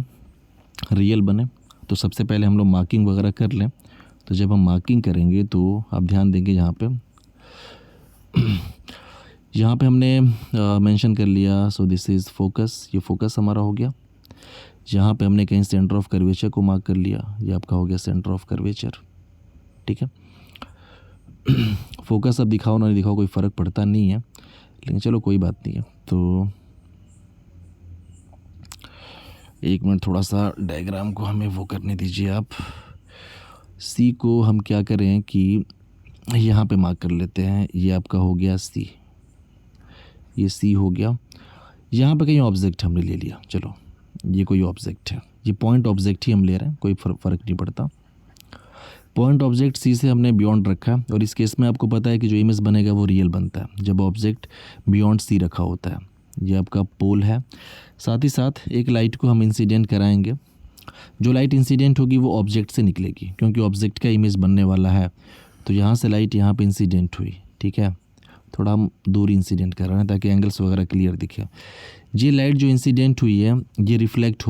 रियल बने। तो सबसे पहले हम लोग मार्किंग वगैरह कर लें। तो जब हम मार्किंग करेंगे तो आप ध्यान देंगे यहाँ पे हमने मेंशन कर लिया। सो दिस इज़ फोकस, ये फोकस हमारा हो गया। जहाँ पे हमने कहीं सेंटर ऑफ कर्वेचर को मार्क कर लिया, ये आपका हो गया सेंटर ऑफ कर्वेचर। ठीक है, फोकस अब दिखाओ ना दिखाओ कोई फ़र्क पड़ता नहीं है, लेकिन चलो कोई बात नहीं है। तो एक मिनट थोड़ा सा डायग्राम को हमें वो करने दीजिए आप। सी को हम क्या करें कि यहाँ पे मार्क कर लेते हैं, ये आपका हो गया सी, ये सी हो गया। यहाँ पे कहीं ऑब्जेक्ट हमने ले लिया, चलो ये कोई ऑब्जेक्ट है, ये पॉइंट ऑब्जेक्ट ही हम ले रहे हैं, कोई फ़र्क नहीं पड़ता। पॉइंट ऑब्जेक्ट सी से हमने बियॉन्ड रखा है, और इस केस में आपको पता है कि जो इमेज बनेगा वो रियल बनता है जब ऑब्जेक्ट बियॉन्ड सी रखा होता है। ये आपका पोल है। साथ ही साथ एक लाइट को हम इंसिडेंट कराएंगे, जो लाइट इंसिडेंट होगी वो ऑब्जेक्ट से निकलेगी, क्योंकि ऑब्जेक्ट का इमेज बनने वाला है। तो यहाँ से लाइट यहाँ पे इंसिडेंट हुई, ठीक है, थोड़ा हम दूर इंसिडेंट कर रहे हैं ताकि एंगल्स वगैरह क्लियर दिखे। ये लाइट जो इंसिडेंट हुई है ये रिफ्लेक्ट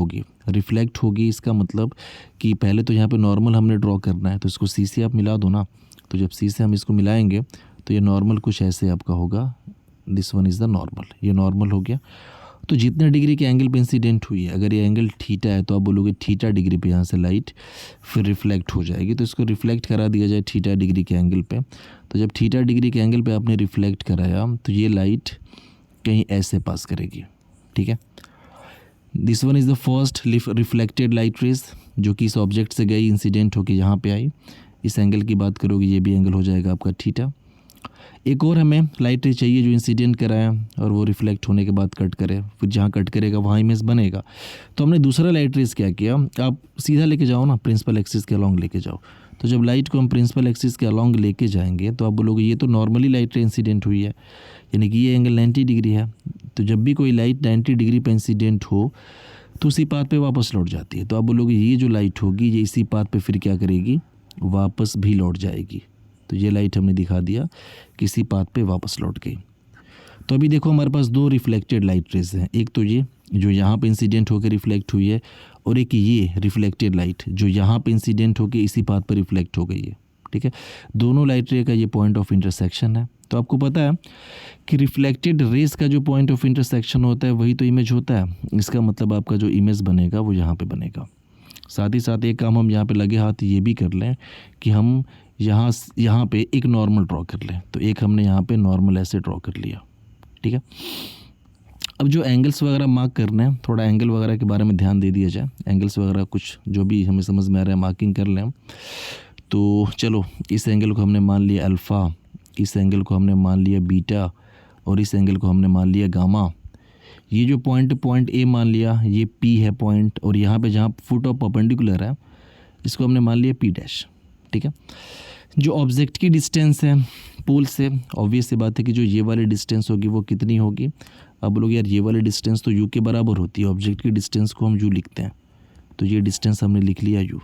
होगी। इसका मतलब कि पहले तो यहाँ पे नॉर्मल हमने ड्रॉ करना है, तो इसको सी से आप मिला दो ना। तो जब सी से हम इसको मिलाएंगे तो ये नॉर्मल कुछ ऐसे आपका होगा, this one is the normal, ये नॉर्मल हो गया। तो जितने डिग्री के एंगल पे इंसिडेंट हुई है, अगर ये एंगल थीटा है तो आप बोलोगे थीटा डिग्री पे यहाँ से लाइट फिर रिफ्लेक्ट हो जाएगी, तो इसको रिफ्लेक्ट करा दिया जाए थीटा डिग्री के एंगल पे। तो जब थीटा डिग्री के एंगल पे आपने रिफ्लेक्ट कराया तो ये लाइट कहीं ऐसे पास करेगी, ठीक है। This one is the first reflected light rays जो कि इस ऑब्जेक्ट से गई, इंसिडेंट होकर यहाँ पे आई। इस एंगल की बात करोगे ये भी एंगल हो जाएगा आपका थीटा। एक और हमें लाइट रे चाहिए जो इंसिडेंट कराया और वो रिफ्लेक्ट होने के बाद कट करे, फिर जहाँ कट करेगा वहाँ इमेज बनेगा। तो हमने दूसरा लाइट रेज क्या किया, आप सीधा लेके जाओ ना, प्रिंसिपल एक्सिस के अलॉन्ग लेके जाओ। तो जब लाइट को हम प्रिंसिपल एक्सिस के अलॉन्ग लेके जाएंगे तो आप बोलोगे ये तो नॉर्मली लाइट रे इंसिडेंट हुई है, यानी कि ये एंगल 90 डिग्री है। तो जब भी कोई लाइट 90 डिग्री पर इंसिडेंट हो तो उसी पाथ पे वापस लौट जाती है। तो आप बोलोगे ये जो लाइट होगी ये इसी पाथ पे फिर क्या करेगी, वापस भी लौट जाएगी। तो ये लाइट हमने दिखा दिया किसी पाथ पे वापस लौट गई। तो अभी देखो हमारे पास दो रिफ्लेक्टेड लाइट रेज हैं, एक तो ये जो यहाँ पे इंसिडेंट होकर रिफ्लेक्ट हुई है, और एक ये रिफ्लेक्टेड लाइट जो यहाँ पे इंसिडेंट होकर इसी पाथ पर रिफ्लेक्ट हो गई है, ठीक है। दोनों लाइट रे का ये पॉइंट ऑफ इंटरसेक्शन है। तो आपको पता है कि रिफ्लेक्टेड रेज का जो पॉइंट ऑफ इंटरसेक्शन होता है वही तो इमेज होता है। इसका मतलब आपका जो इमेज बनेगा वो यहाँ पे बनेगा। साथ ही साथ एक काम हम यहाँ पे लगे हाथ ये भी कर लें कि हम यहाँ पे एक नॉर्मल ड्रॉ कर लें। तो एक हमने यहाँ पे नॉर्मल ऐसे ड्रॉ कर लिया, ठीक है। अब जो एंगल्स वगैरह मार्क करने हैं, थोड़ा एंगल वगैरह के बारे में ध्यान दे दिया जाए। एंगल्स वगैरह कुछ जो भी हमें समझ में आ रहा है मार्किंग कर लें। तो चलो इस एंगल को हमने मान लिया अल्फ़ा, इस एंगल को हमने मान लिया बीटा, और इस एंगल को हमने मान लिया गामा। ये जो पॉइंट ए मान लिया, ये पी है पॉइंट, और यहाँ पे जहाँ फुट ऑफ परपेंडिकुलर है इसको हमने मान लिया पी डैश, ठीक है। जो ऑब्जेक्ट की डिस्टेंस है पोल से, ऑब्वियस सी बात है कि जो ये वाली डिस्टेंस होगी वो कितनी होगी। अब लोग यार ये वाली डिस्टेंस तो यू के बराबर होती है, ऑब्जेक्ट की डिस्टेंस को हम यू लिखते हैं, तो ये डिस्टेंस हमने लिख लिया यू।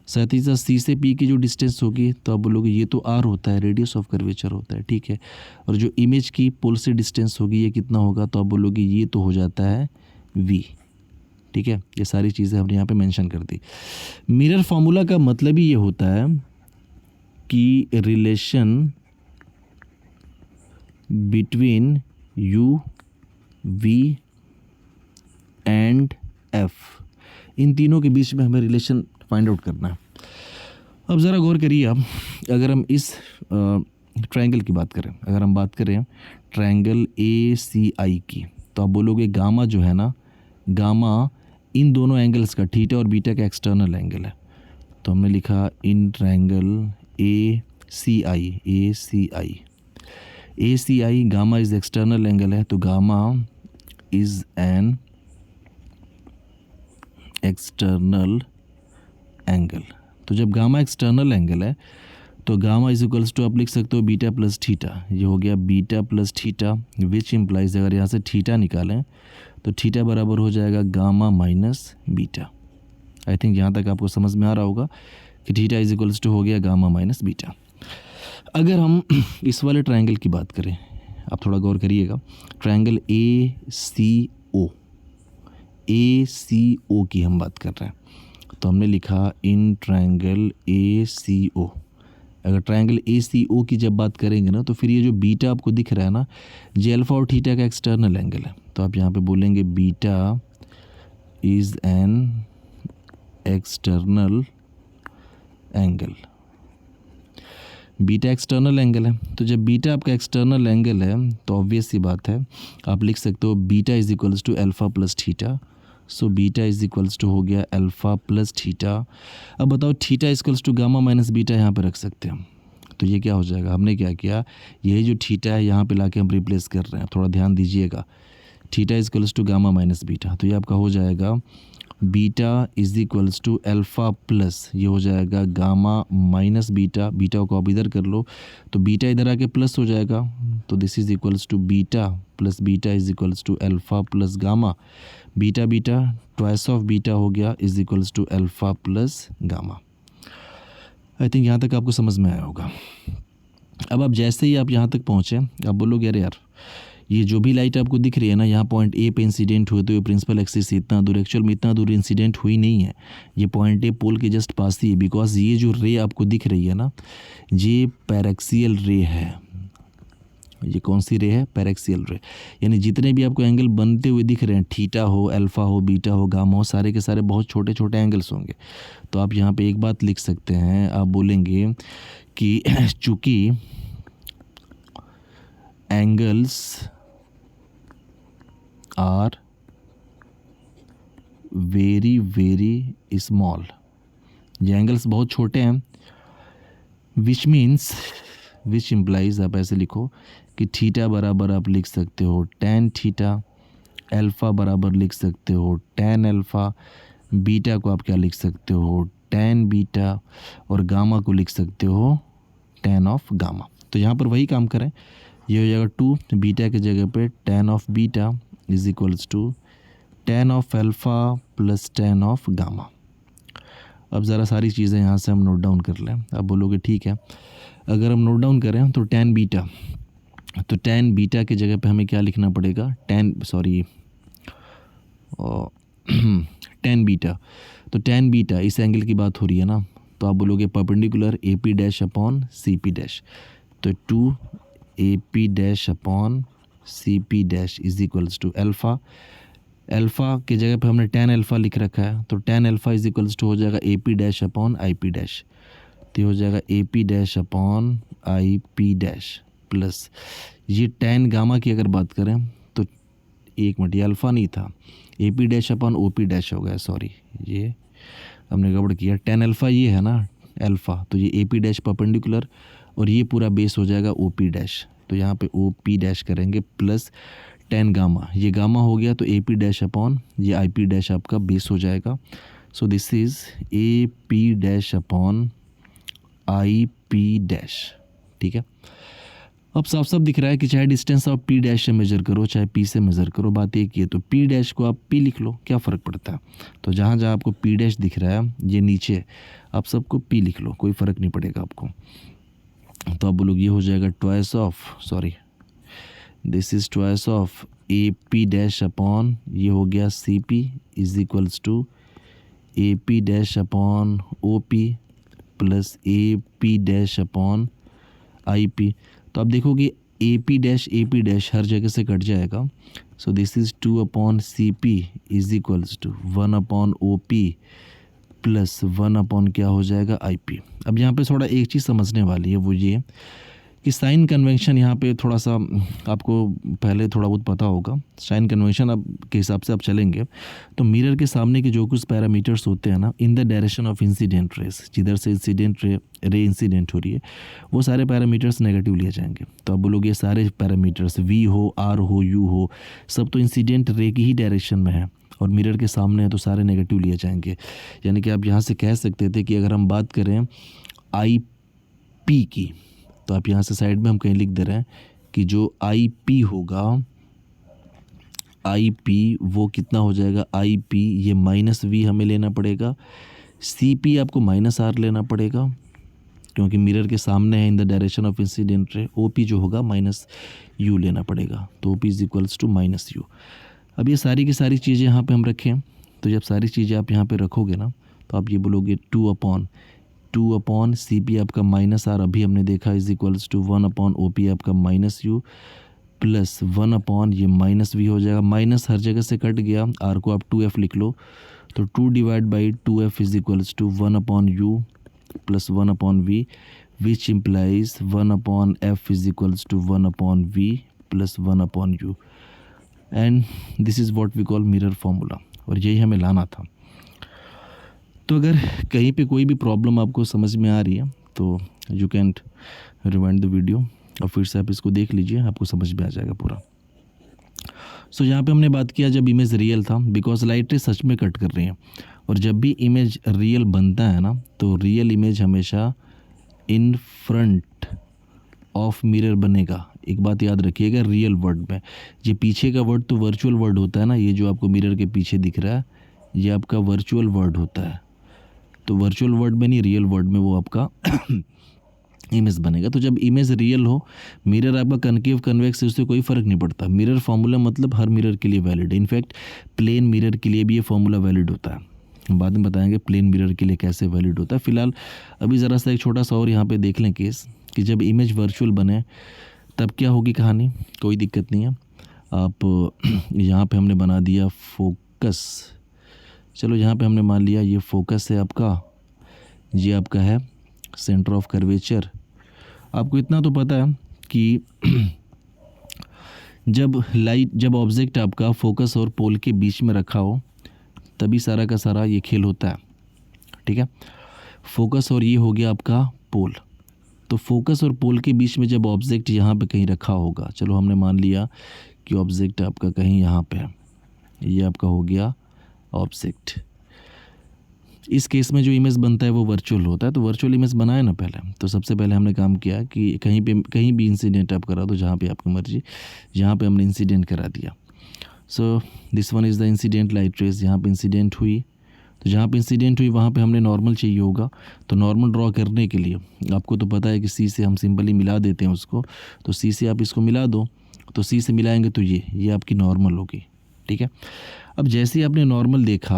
साथ ही साथ सी से पी की जो डिस्टेंस होगी तो आप बोलोगे ये तो आर होता है, रेडियस ऑफ कर्वेचर होता है, ठीक है। और जो इमेज की पोल से डिस्टेंस होगी ये कितना होगा, तो आप बोलोगे ये तो हो जाता है वी, ठीक है। ये सारी चीज़ें हमने यहाँ पे मेंशन कर दी। मिरर फार्मूला का मतलब ही ये होता है कि relation between U V and F, इन तीनों के बीच में हमें रिलेशन फाइंड आउट करना है। अब ज़रा गौर करिए आप, अगर हम इस ट्रायंगल की बात करें, अगर हम बात करें ट्रायंगल ए सी आई की, तो आप बोलोगे गामा जो है ना, गामा इन दोनों एंगल्स का, थीटा और बीटा का एक्सटर्नल एंगल है। तो हमने लिखा in triangle A C I gamma is external angle है, तो gamma is an external angle. तो जब गामा एक्सटर्नल एंगल है तो गामा इज इक्वल्स टू आप लिख सकते हो बीटा प्लस थीटा। ये हो गया beta plus theta, which implies अगर यहाँ से थीटा निकालें तो थीटा बराबर हो जाएगा गामा माइनस बीटा। आई थिंक यहाँ तक आपको समझ में आ रहा होगा कि थीटा इज इक्वल्स टू हो गया गामा माइनस बीटा। अगर हम इस वाले ट्रायंगल की बात करें, आप थोड़ा गौर करिएगा, ट्रायंगल ए सी ओ की हम बात कर रहे हैं, तो हमने लिखा इन ट्रायंगल ए सी ओ। अगर ट्रायंगल ए सी ओ की जब बात करेंगे ना, तो फिर ये जो बीटा आपको दिख रहा है ना, ये अल्फ़ा और थीटा का एक्सटर्नल एंगल है। तो आप यहाँ पे बोलेंगे beta is an external angle. Beta external angle है, तो जब बीटा आपका एक्सटर्नल एंगल है तो ऑब्वियस सी बात है आप लिख सकते हो beta is equals to alpha plus theta. So beta is equals to हो गया अल्फ़ा प्लस थीटा। अब बताओ theta equals to gamma minus beta यहाँ पे रख सकते हैं, तो ये क्या हो जाएगा, हमने क्या किया, यही जो थीटा है यहाँ पे लाके हम रिप्लेस कर रहे हैं, थोड़ा ध्यान दीजिएगा। Theta equals to gamma minus beta, तो ये आपका हो जाएगा beta is equals to alpha plus ये हो जाएगा गामा माइनस बीटा। बीटा को आप इधर कर लो तो बीटा इधर आके प्लस हो जाएगा, तो this is equals to beta plus beta is equals to alpha plus gamma. Beta beta twice of beta हो गया is equals to alpha plus gamma. I think यहाँ तक आपको समझ में आया होगा। अब आप जैसे ही आप यहाँ तक पहुँचे आप बोलोगे अरे यार ये जो भी लाइट आपको दिख रही है ना, यहाँ पॉइंट ए पे इंसिडेंट हुए तो ये प्रिंसिपल एक्सिस से इतना दूर, एक्चुअल में इतना दूर इंसिडेंट हुई नहीं है, ये पॉइंट ए पोल के जस्ट पास ही है। बिकॉज ये जो रे आपको दिख रही है ना, ये पैरेक्सियल रे है। ये कौन सी रे है, पैरेक्सियल रे। यानी जितने भी आपको एंगल बनते हुए दिख रहे हैं, थीटा हो, अल्फ़ा हो, बीटा हो, गामा हो, सारे के सारे बहुत छोटे छोटे एंगल्स होंगे। तो आप यहाँ पे एक बात लिख सकते हैं, आप बोलेंगे कि चूँकि angles are very very small, ये एंगल्स बहुत छोटे हैं, विच इम्प्लाइज आप ऐसे लिखो कि थीटा बराबर आप लिख सकते हो tan थीटा, अल्फ़ा बराबर लिख सकते हो tan अल्फ़ा, बीटा को आप क्या लिख सकते हो tan बीटा, और गामा को लिख सकते हो tan ऑफ गामा। तो यहाँ पर वही काम करें, ये हो जाएगा 2 बीटा की जगह पे tan of beta is equals to tan of alpha plus tan of gamma. अब ज़रा सारी चीज़ें यहाँ से हम नोट डाउन कर लें। आप बोलोगे ठीक है, अगर हम नोट डाउन करें तो tan बीटा, तो tan बीटा की जगह पे हमें क्या लिखना पड़ेगा, tan बीटा। तो tan बीटा इस एंगल की बात हो रही है ना, तो आप बोलोगे perpendicular A P dash upon C P dash, तो 2 A P dash upon C P dash is equals to alpha. Alpha की जगह पे हमने tan अल्फ़ा लिख रखा है, तो tan alpha is equals to हो जाएगा A P dash upon I P dash, तो हो जाएगा A P dash upon I P dash plus ये tan गामा की अगर बात करें तो एक मिनट, ये अल्फ़ा नहीं था, A P dash upon O P dash हो गया, सॉरी ये हमने गड़बड़ किया। tan अल्फ़ा ये है ना अल्फ़ा, तो ये ए पी डैश परपेंडिकुलर और ये पूरा बेस हो जाएगा ओ पी डैश, तो यहाँ पे ओ पी डैश करेंगे प्लस tan गामा, ये गामा हो गया तो ए पी डैश अपॉन ये आई पी डैश आपका बेस हो जाएगा। So this is a P dash upon I P dash. ठीक है, अब साफ साफ दिख रहा है कि चाहे डिस्टेंस आप पी डैश से मेज़र करो चाहे पी से मेज़र करो, बात एक ही है, तो पी डैश को आप पी लिख लो, क्या फ़र्क पड़ता है। तो जहाँ जहाँ आपको पी डैश दिख रहा है ये नीचे, आप सबको पी लिख लो, कोई फ़र्क नहीं पड़ेगा आपको। तो आप बोलोगे ये हो जाएगा twice of, sorry this is twice of A P dash upon ये हो गया C P is equals to A P dash upon O P plus A P dash upon I P. तो आप देखोगे ए पी डैश हर जगह से cut जाएगा। So this is 2 upon C P is equals to 1 upon O P plus 1 upon क्या हो जाएगा I P. अब यहाँ पे थोड़ा एक चीज़ समझने वाली है, वो ये कि साइन कन्वेंशन यहाँ पे थोड़ा सा आपको पहले थोड़ा बहुत पता होगा। साइन कन्वेंशन अब के हिसाब से आप चलेंगे तो मिरर के सामने के जो कुछ पैरामीटर्स होते हैं ना, in the direction of incident rays, जिधर से इंसिडेंट रे इंसिडेंट हो रही है वो सारे पैरामीटर्स नेगेटिव लिए जाएंगे। तो अब बोलोगे ये सारे पैरामीटर्स वी हो, आर हो, यू हो, सब तो इंसिडेंट रे की ही डायरेक्शन में है और मिरर के सामने है तो सारे नेगेटिव लिए जाएंगे। यानी कि आप यहाँ से कह सकते थे कि अगर हम बात करें आई पी की, तो आप यहाँ से साइड में हम कहीं लिख दे रहे हैं कि जो आई पी होगा, आई पी वो कितना हो जाएगा, आई पी ये माइनस वी हमें लेना पड़ेगा, सी पी आपको माइनस आर लेना पड़ेगा क्योंकि मिरर के सामने है in the direction of incident ray, O P जो होगा माइनस यू लेना पड़ेगा, तो O P is equals to minus U. अब ये सारी की सारी चीज़ें यहाँ पे हम रखें, तो जब सारी चीज़ें आप यहाँ पे रखोगे ना तो आप ये बोलोगे 2 अपॉन सी पी आपका माइनस आर अभी हमने देखा is equals to 1 upon O P आपका माइनस यू प्लस 1 अपॉन ये माइनस वी हो जाएगा, माइनस हर जगह से कट गया, आर को आप 2f लिख लो, तो 2 divide by 2f is equals to 1 upon U plus 1 upon V, which implies 1 upon f is equals to 1 upon v plus 1 upon U, and this is what we call mirror formula, और यही हमें लाना था। तो अगर कहीं पे कोई भी प्रॉब्लम आपको समझ में आ रही है तो you can rewind the video और फिर से आप इसको देख लीजिए, आपको समझ में आ जाएगा पूरा। सो यहाँ पे हमने बात किया जब इमेज रियल था, बिकॉज लाइट रे सच में कट कर रही हैं, और जब भी इमेज रियल बनता है ना तो रियल इमेज हमेशा इन फ्रंट ऑफ मिरर बनेगा। एक बात याद रखिएगा, रियल वर्ड में ये पीछे का वर्ड तो वर्चुअल वर्ड होता है ना, ये जो आपको मिरर के पीछे दिख रहा है ये आपका वर्चुअल वर्ड होता है, तो वर्चुअल वर्ड में नहीं रियल वर्ड में वो आपका इमेज बनेगा। तो जब इमेज रियल हो, मिरर आपका कनकेव कन्वेक्स है, उससे कोई फ़र्क नहीं पड़ता। मिरर फार्मूला मतलब हर मिरर के लिए वैलिड है, इनफैक्ट प्लेन मिरर के लिए भी ये फार्मूला वैलिड होता है, हम बाद में बताएंगे प्लेन मिरर के लिए कैसे वैलिड होता है। फिलहाल अभी ज़रा सा एक छोटा सा और यहाँ पे देख लें केस कि जब इमेज वर्चुअल बने तब क्या होगी कहानी, कोई दिक्कत नहीं है। आप यहाँ पे हमने बना दिया फोकस, चलो यहाँ पे हमने मान लिया ये फोकस है आपका, ये आपका है सेंटर ऑफ कर्वेचर। आपको इतना तो पता है कि जब ऑब्जेक्ट आपका फोकस और पोल के बीच में रखा हो तभी सारा का सारा ये खेल होता है, ठीक है। फोकस और ये हो गया आपका पोल, तो फोकस और पोल के बीच में जब ऑब्जेक्ट यहाँ पे कहीं रखा होगा, चलो हमने मान लिया कि ऑब्जेक्ट आपका कहीं यहाँ पे है, ये आपका हो गया ऑब्जेक्ट। इस केस में जो इमेज बनता है वो वर्चुअल होता है, तो वर्चुअल इमेज बनाए ना पहले, तो सबसे पहले हमने काम किया कि कहीं भी इंसिडेंट आप करा दो जहाँ पे आपकी मर्जी, यहाँ पे हमने इंसिडेंट करा दिया। So this one is the incident light rays, यहाँ पे इंसिडेंट हुई, तो जहाँ पे इंसिडेंट हुई वहाँ पे हमने नॉर्मल चाहिए होगा, तो नॉर्मल ड्रॉ करने के लिए आपको तो पता है कि सी से हम सिंपली मिला देते हैं उसको, तो सी से आप इसको मिला दो, तो सी से मिलाएंगे तो ये आपकी नॉर्मल होगी, ठीक है। अब जैसे ही आपने नॉर्मल देखा,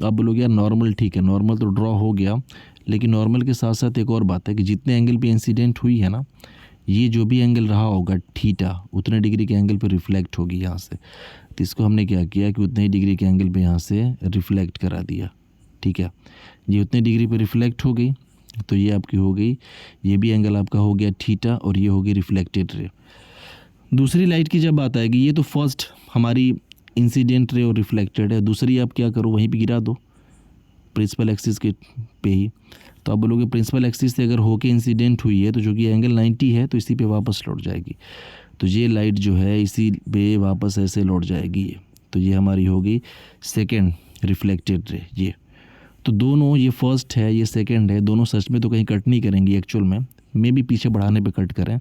आप बोलोगे यार नॉर्मल ठीक है, नॉर्मल तो ड्रॉ हो गया, लेकिन नॉर्मल के साथ साथ एक और बात है कि जितने एंगल पे इंसिडेंट हुई है ना, ये जो भी एंगल रहा होगा थीटा, उतने डिग्री के एंगल पे रिफ्लेक्ट होगी यहाँ से, तो इसको हमने क्या किया कि उतने ही डिग्री के एंगल पे यहाँ से रिफ्लेक्ट करा दिया, ठीक है। ये उतने डिग्री पे रिफ्लेक्ट हो गई, तो ये आपकी हो गई, ये भी एंगल आपका हो गया थीटा, और ये होगी रिफ्लेक्टेड रे। दूसरी लाइट की जब बात आएगी, ये तो फर्स्ट हमारी इंसिडेंट रे और रिफ्लेक्टेड है, दूसरी आप क्या करो वहीं पे गिरा दो प्रिंसिपल एक्सिस के पे ही, तो आप बोलोगे प्रिंसिपल एक्सिस से अगर होके इंसिडेंट हुई है तो जो कि एंगल 90 है तो इसी पे वापस लौट जाएगी, तो ये लाइट जो है इसी पे वापस ऐसे लौट जाएगी, तो ये हमारी होगी सेकेंड रिफ्लेक्टेड रे। ये तो दोनों, ये फर्स्ट है ये सेकेंड है, दोनों सच में तो कहीं कट नहीं करेंगी, एक्चुअल में मे भी पीछे बढ़ाने पे कट करें।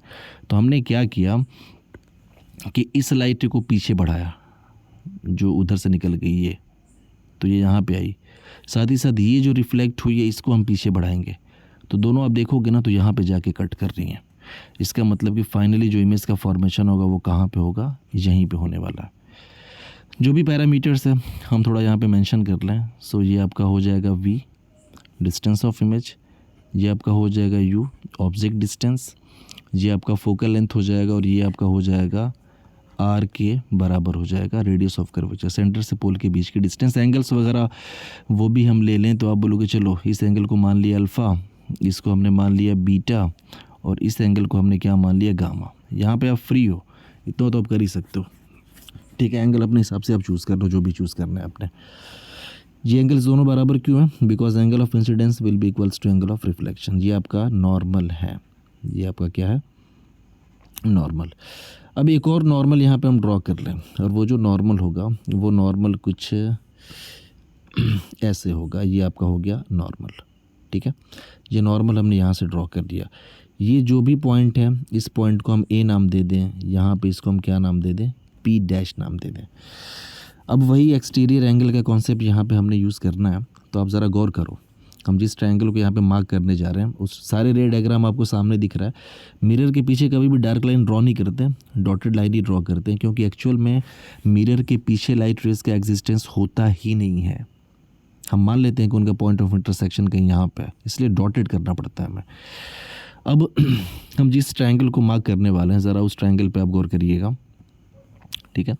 तो हमने क्या किया कि इस लाइट को पीछे बढ़ाया जो उधर से निकल गई ये, तो ये यहाँ पे आई, साथ ही साथ ये जो रिफ्लेक्ट हुई है इसको हम पीछे बढ़ाएंगे, तो दोनों आप देखोगे ना तो यहाँ पे जाके कट कर रही हैं। इसका मतलब कि फाइनली जो इमेज का फॉर्मेशन होगा वो कहाँ पे होगा, यहीं पे होने वाला है। जो भी पैरामीटर्स है हम थोड़ा यहाँ पे मेंशन कर लें। सो ये आपका हो जाएगा v डिस्टेंस ऑफ इमेज, ये आपका हो जाएगा u ऑब्जेक्ट डिस्टेंस, ये आपका फोकल लेंथ हो जाएगा, और ये आपका हो जाएगा r के बराबर हो जाएगा रेडियस ऑफ कर्वेचर, सेंटर से पोल के बीच की डिस्टेंस। एंगल्स वगैरह वो भी हम ले लें तो आप बोलोगे चलो इस एंगल को मान लिया अल्फ़ा, इसको हमने मान लिया बीटा, और इस एंगल को हमने क्या मान लिया गामा। यहाँ पे आप फ्री हो, इतना तो आप कर ही सकते हो, ठीक है। एंगल अपने हिसाब से आप चूज़ कर लो, जो भी चूज़ करना है आपने। ये एंगल्स दोनों बराबर क्यों है, because angle of incidence will be equals to angle of reflection. ये आपका नॉर्मल है, ये आपका क्या है नॉर्मल। अब एक और नॉर्मल यहाँ पे हम ड्रॉ कर लें, और वो जो नॉर्मल होगा वो नॉर्मल कुछ ऐसे होगा, ये आपका हो गया नॉर्मल, ठीक है। ये नॉर्मल हमने यहाँ से ड्रॉ कर दिया। ये जो भी पॉइंट है इस पॉइंट को हम ए नाम दे दें, यहाँ पे इसको हम क्या नाम दे दें, पी डैश नाम दे दें। अब वही एक्सटीरियर एंगल का कॉन्सेप्ट यहाँ पे हमने यूज़ करना है, तो आप ज़रा गौर करो। हम जिस ट्रायंगल को यहाँ पे मार्क करने जा रहे हैं उस सारे रे डायग्राम आपको सामने दिख रहा है। मिरर के पीछे कभी भी डार्क लाइन ड्रॉ नहीं करते हैं, डॉटेड लाइन ही ड्रॉ करते हैं, क्योंकि एक्चुअल में मिरर के पीछे लाइट रेज का एग्जिस्टेंस होता ही नहीं है। हम मान लेते हैं कि उनका पॉइंट ऑफ इंटरसेक्शन कहीं यहाँ पे है, इसलिए डॉटेड करना पड़ता है हमें। अब हम जिस ट्रायंगल को मार्क करने वाले हैं ज़रा उस ट्रायंगल पे आप गौर करिएगा। ठीक है।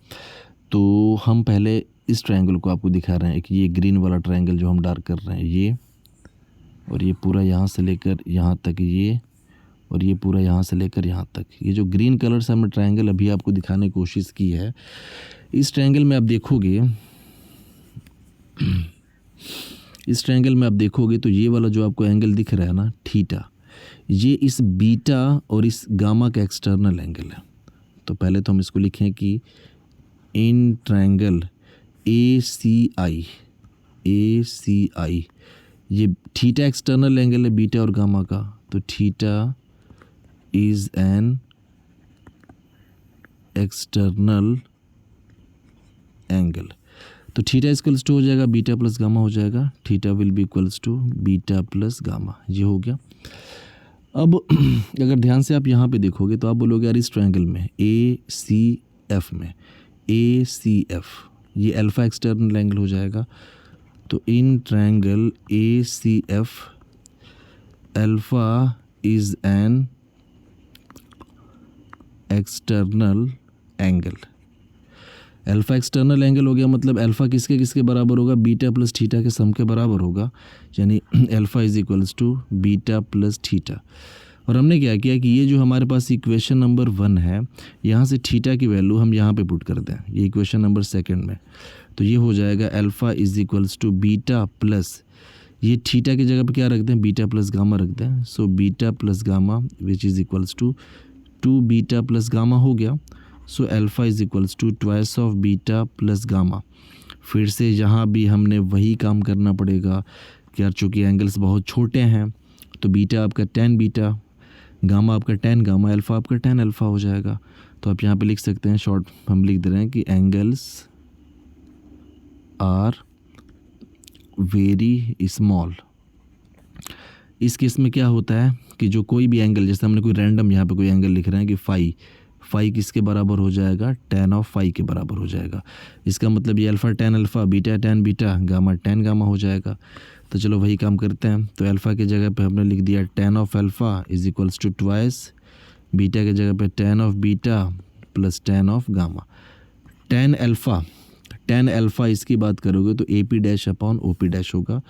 तो हम पहले इस ट्रायंगल को आपको दिखा रहे हैं कि ये ग्रीन वाला ट्रायंगल जो हम डार्क कर रहे हैं ये, और ये पूरा यहाँ से लेकर यहाँ तक ये, और ये पूरा यहाँ से लेकर यहाँ तक। ये जो ग्रीन कलर से हमने ट्रायंगल अभी आपको दिखाने की कोशिश की है, इस ट्रायंगल में आप देखोगे, इस ट्रायंगल में आप देखोगे तो ये वाला जो आपको एंगल दिख रहा है ना थीटा, ये इस बीटा और इस गामा का एक्सटर्नल एंगल है। तो पहले तो हम इसको लिखें कि इन ट्रायंगल ACI, ये थीटा एक्सटर्नल एंगल है बीटा और गामा का, तो theta is an external angle. तो थीटा इक्वल्स टू हो जाएगा बीटा प्लस गामा हो जाएगा, theta will be equals to beta plus gamma, ये हो गया। अब अगर ध्यान से आप यहाँ पे देखोगे तो आप बोलोगे यार इस ट्रायंगल में ACF में, ACF ये अल्फ़ा एक्सटर्नल एंगल हो जाएगा। तो in triangle ACF alpha is an external angle. Alpha external angle हो गया, मतलब अल्फ़ा किसके किसके बराबर होगा, बीटा प्लस थीटा के सम के बराबर होगा, यानी alpha is equals to beta plus theta. और हमने क्या किया कि ये जो हमारे पास इक्वेशन नंबर 1 है, यहाँ से थीटा की वैल्यू हम यहाँ पे पुट कर दें, ये इक्वेशन नंबर 2 में, तो ये हो जाएगा alpha is equals to beta plus, ये थीटा की जगह पे क्या रख दें, बीटा प्लस गामा रख दें। So beta plus gamma which is equals to 2 beta plus gamma हो गया। So alpha is equals to twice of beta plus gamma. फिर से यहाँ भी हमने वही काम करना पड़ेगा कि यार चूँकि एंगल्स बहुत छोटे हैं तो बीटा आपका tan बीटा, गामा आपका tan गामा, अल्फ़ा आपका tan अल्फ़ा हो जाएगा। तो आप यहाँ पे लिख सकते हैं, शॉर्ट हम लिख दे रहे हैं कि एंगल्स आर वेरी स्मॉल। इस केस में क्या होता है कि जो कोई भी एंगल, जैसे हमने कोई रैंडम यहाँ पे कोई एंगल लिख रहे हैं कि फाई किसके बराबर हो जाएगा, tan ऑफ फाई के बराबर हो जाएगा। इसका मतलब ये alpha tan alpha, beta tan beta, gamma tan gamma हो जाएगा। तो चलो वही काम करते हैं। तो अल्फ़ा की जगह पे हमने लिख दिया tan of alpha is equals to twice, beta की जगह पे tan of beta plus tan of gamma. tan alpha इसकी बात करोगे तो AP dash upon OP dash होगा।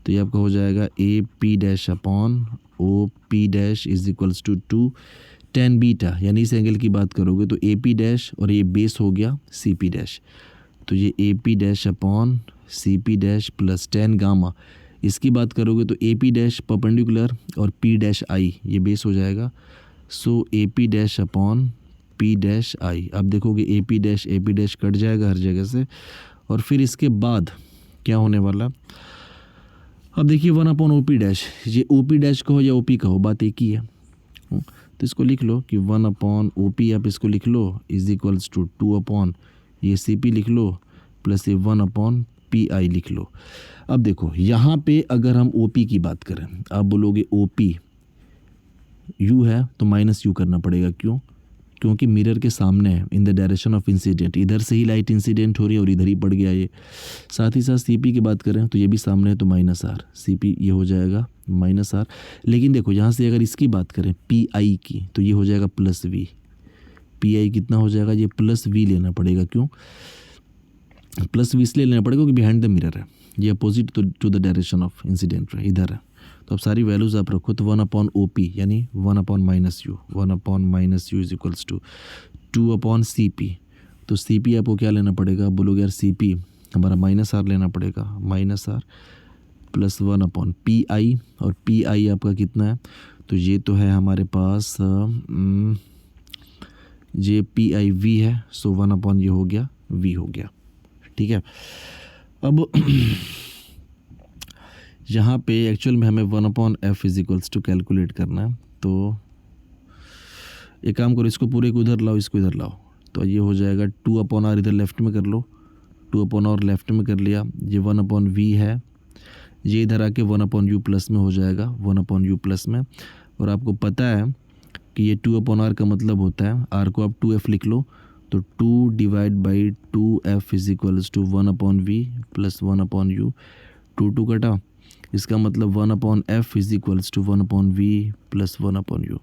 तो ये आपका हो जाएगा AP dash upon OP dash is equals to 2 tan beta, यानी इस एंगल की बात करोगे तो AP डैश और ये बेस हो गया CP डैश। तो ये AP dash upon CP dash plus tan gamma, इसकी बात करोगे तो AP डैश परपेंडिकुलर और P डैश I ये बेस हो जाएगा। सो AP dash upon P dash I। अब देखोगे AP डैश कट जाएगा हर जगह से, और फिर इसके बाद क्या होने वाला, अब देखिए 1 अपॉन OP डैश, ये OP डैश कहो या OP कहो बात एक ही है। तो इसको लिख लो कि 1 अपॉन OP, आप इसको लिख लो इज इक्वल्स टू 2 अपॉन ये CP लिख लो प्लस ये 1 अपॉन PI लिख लो। अब देखो यहाँ पे अगर हम OP की बात करें, आप बोलोगे OP U है तो माइनस U करना पड़ेगा, क्यों, क्योंकि मिरर के सामने है, in the direction of incident, इधर से ही लाइट इंसिडेंट हो रही है और इधर ही पड़ गया ये। साथ ही साथ CP की बात करें तो ये भी सामने है तो माइनस R, CP ये हो जाएगा माइनस R। लेकिन देखो यहाँ से अगर इसकी बात करें PI की तो ये हो जाएगा प्लस V। PI कितना हो जाएगा, ये प्लस V लेना पड़ेगा, क्यों प्लस V इसलिए लेना पड़ेगा क्योंकि बिहाइंड द मिरर है, ये opposite to the direction of incident है, इधर है। तो अब सारी वैल्यूज़ आप रखो तो 1 अपॉन OP यानी 1 upon minus U, 1 upon minus U is equals to 2 upon CP। तो CP आपको क्या लेना पड़ेगा, आप बोलोगे यार CP हमारा माइनस R लेना पड़ेगा, minus R plus 1 upon PI, और PI आपका कितना है, तो ये तो है हमारे पास ये PI V है। सो 1 अपॉन ये हो गया V हो गया, ठीक है। अब यहाँ पे एक्चुअल में हमें 1 upon F is equals to calculate करना है। तो एक काम करो, इसको पूरे को इधर लाओ, इसको इधर लाओ, तो ये हो जाएगा 2 अपॉन R इधर लेफ्ट में कर लो, 2 अपॉन R लेफ्ट में कर लिया, ये 1 अपॉन V है, ये इधर आके 1 अपॉन U प्लस में हो जाएगा, 1 अपॉन U प्लस में। और आपको पता है कि ये 2 अपॉन R का मतलब होता है, R को आप 2F लिख लो, तो 2 divide by 2F is equals to 1 upon V plus 1 upon U, 2 कटा, इसका मतलब 1 upon F is equals to 1 upon V plus 1 upon U।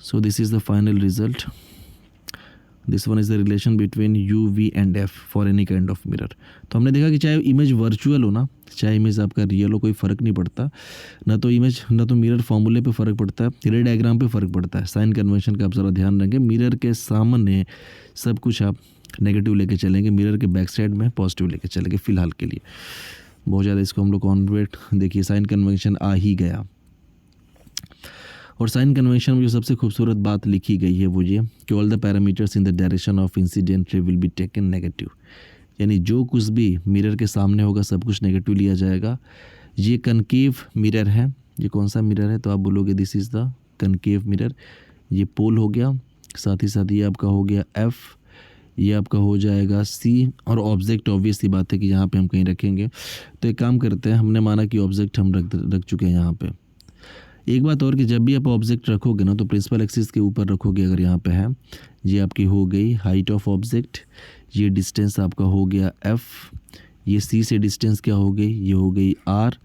So this is the final result. This one is the relation between U V and F for any kind of mirror. तो हमने देखा कि चाहे image virtual हो ना, चाहे image आपका real हो, कोई फ़र्क नहीं पड़ता। ना तो इमेज, ना तो मिरर फॉर्मूले पे फ़र्क पड़ता है, रे डायग्राम पे फ़र्क पड़ता है। साइन कन्वेंशन का आप ज़रा ध्यान रखें। मिरर के सामने सब कुछ आप नेगेटिव लेके चलेंगे, मिरर के बैक साइड में पॉजिटिव लेके चलेंगे फ़िलहाल के लिए। बहुत ज़्यादा इसको हम लोग कॉन्वर्ट, देखिए साइन कन्वेंशन आ ही गया। और साइन कन्वेंशन में जो सबसे खूबसूरत बात लिखी गई है वो ये कि all the parameters in the direction of incident रे विल बी टेकन नेगेटिव, यानी जो कुछ भी मिरर के सामने होगा सब कुछ नेगेटिव लिया जाएगा। ये कनकेव मिरर है। ये कौन सा मिरर है? तो आप बोलोगे this is the concave mirror. ये पोल हो गया, साथ ही साथ ये आपका हो गया एफ, ये आपका हो जाएगा सी, और ऑब्जेक्ट ऑब्वियस सी बात है कि यहाँ पे हम कहीं रखेंगे। तो एक काम करते हैं, हमने माना कि ऑब्जेक्ट हम रख चुके हैं यहाँ पे। एक बात और कि जब भी आप ऑब्जेक्ट रखोगे ना तो प्रिंसिपल एक्सिस के ऊपर रखोगे। अगर यहाँ पे है, ये आपकी हो गई हाइट ऑफ ऑब्जेक्ट, ये डिस्टेंस आपका हो गया एफ, ये सी से डिस्टेंस क्या हो गई, ये हो गई आर,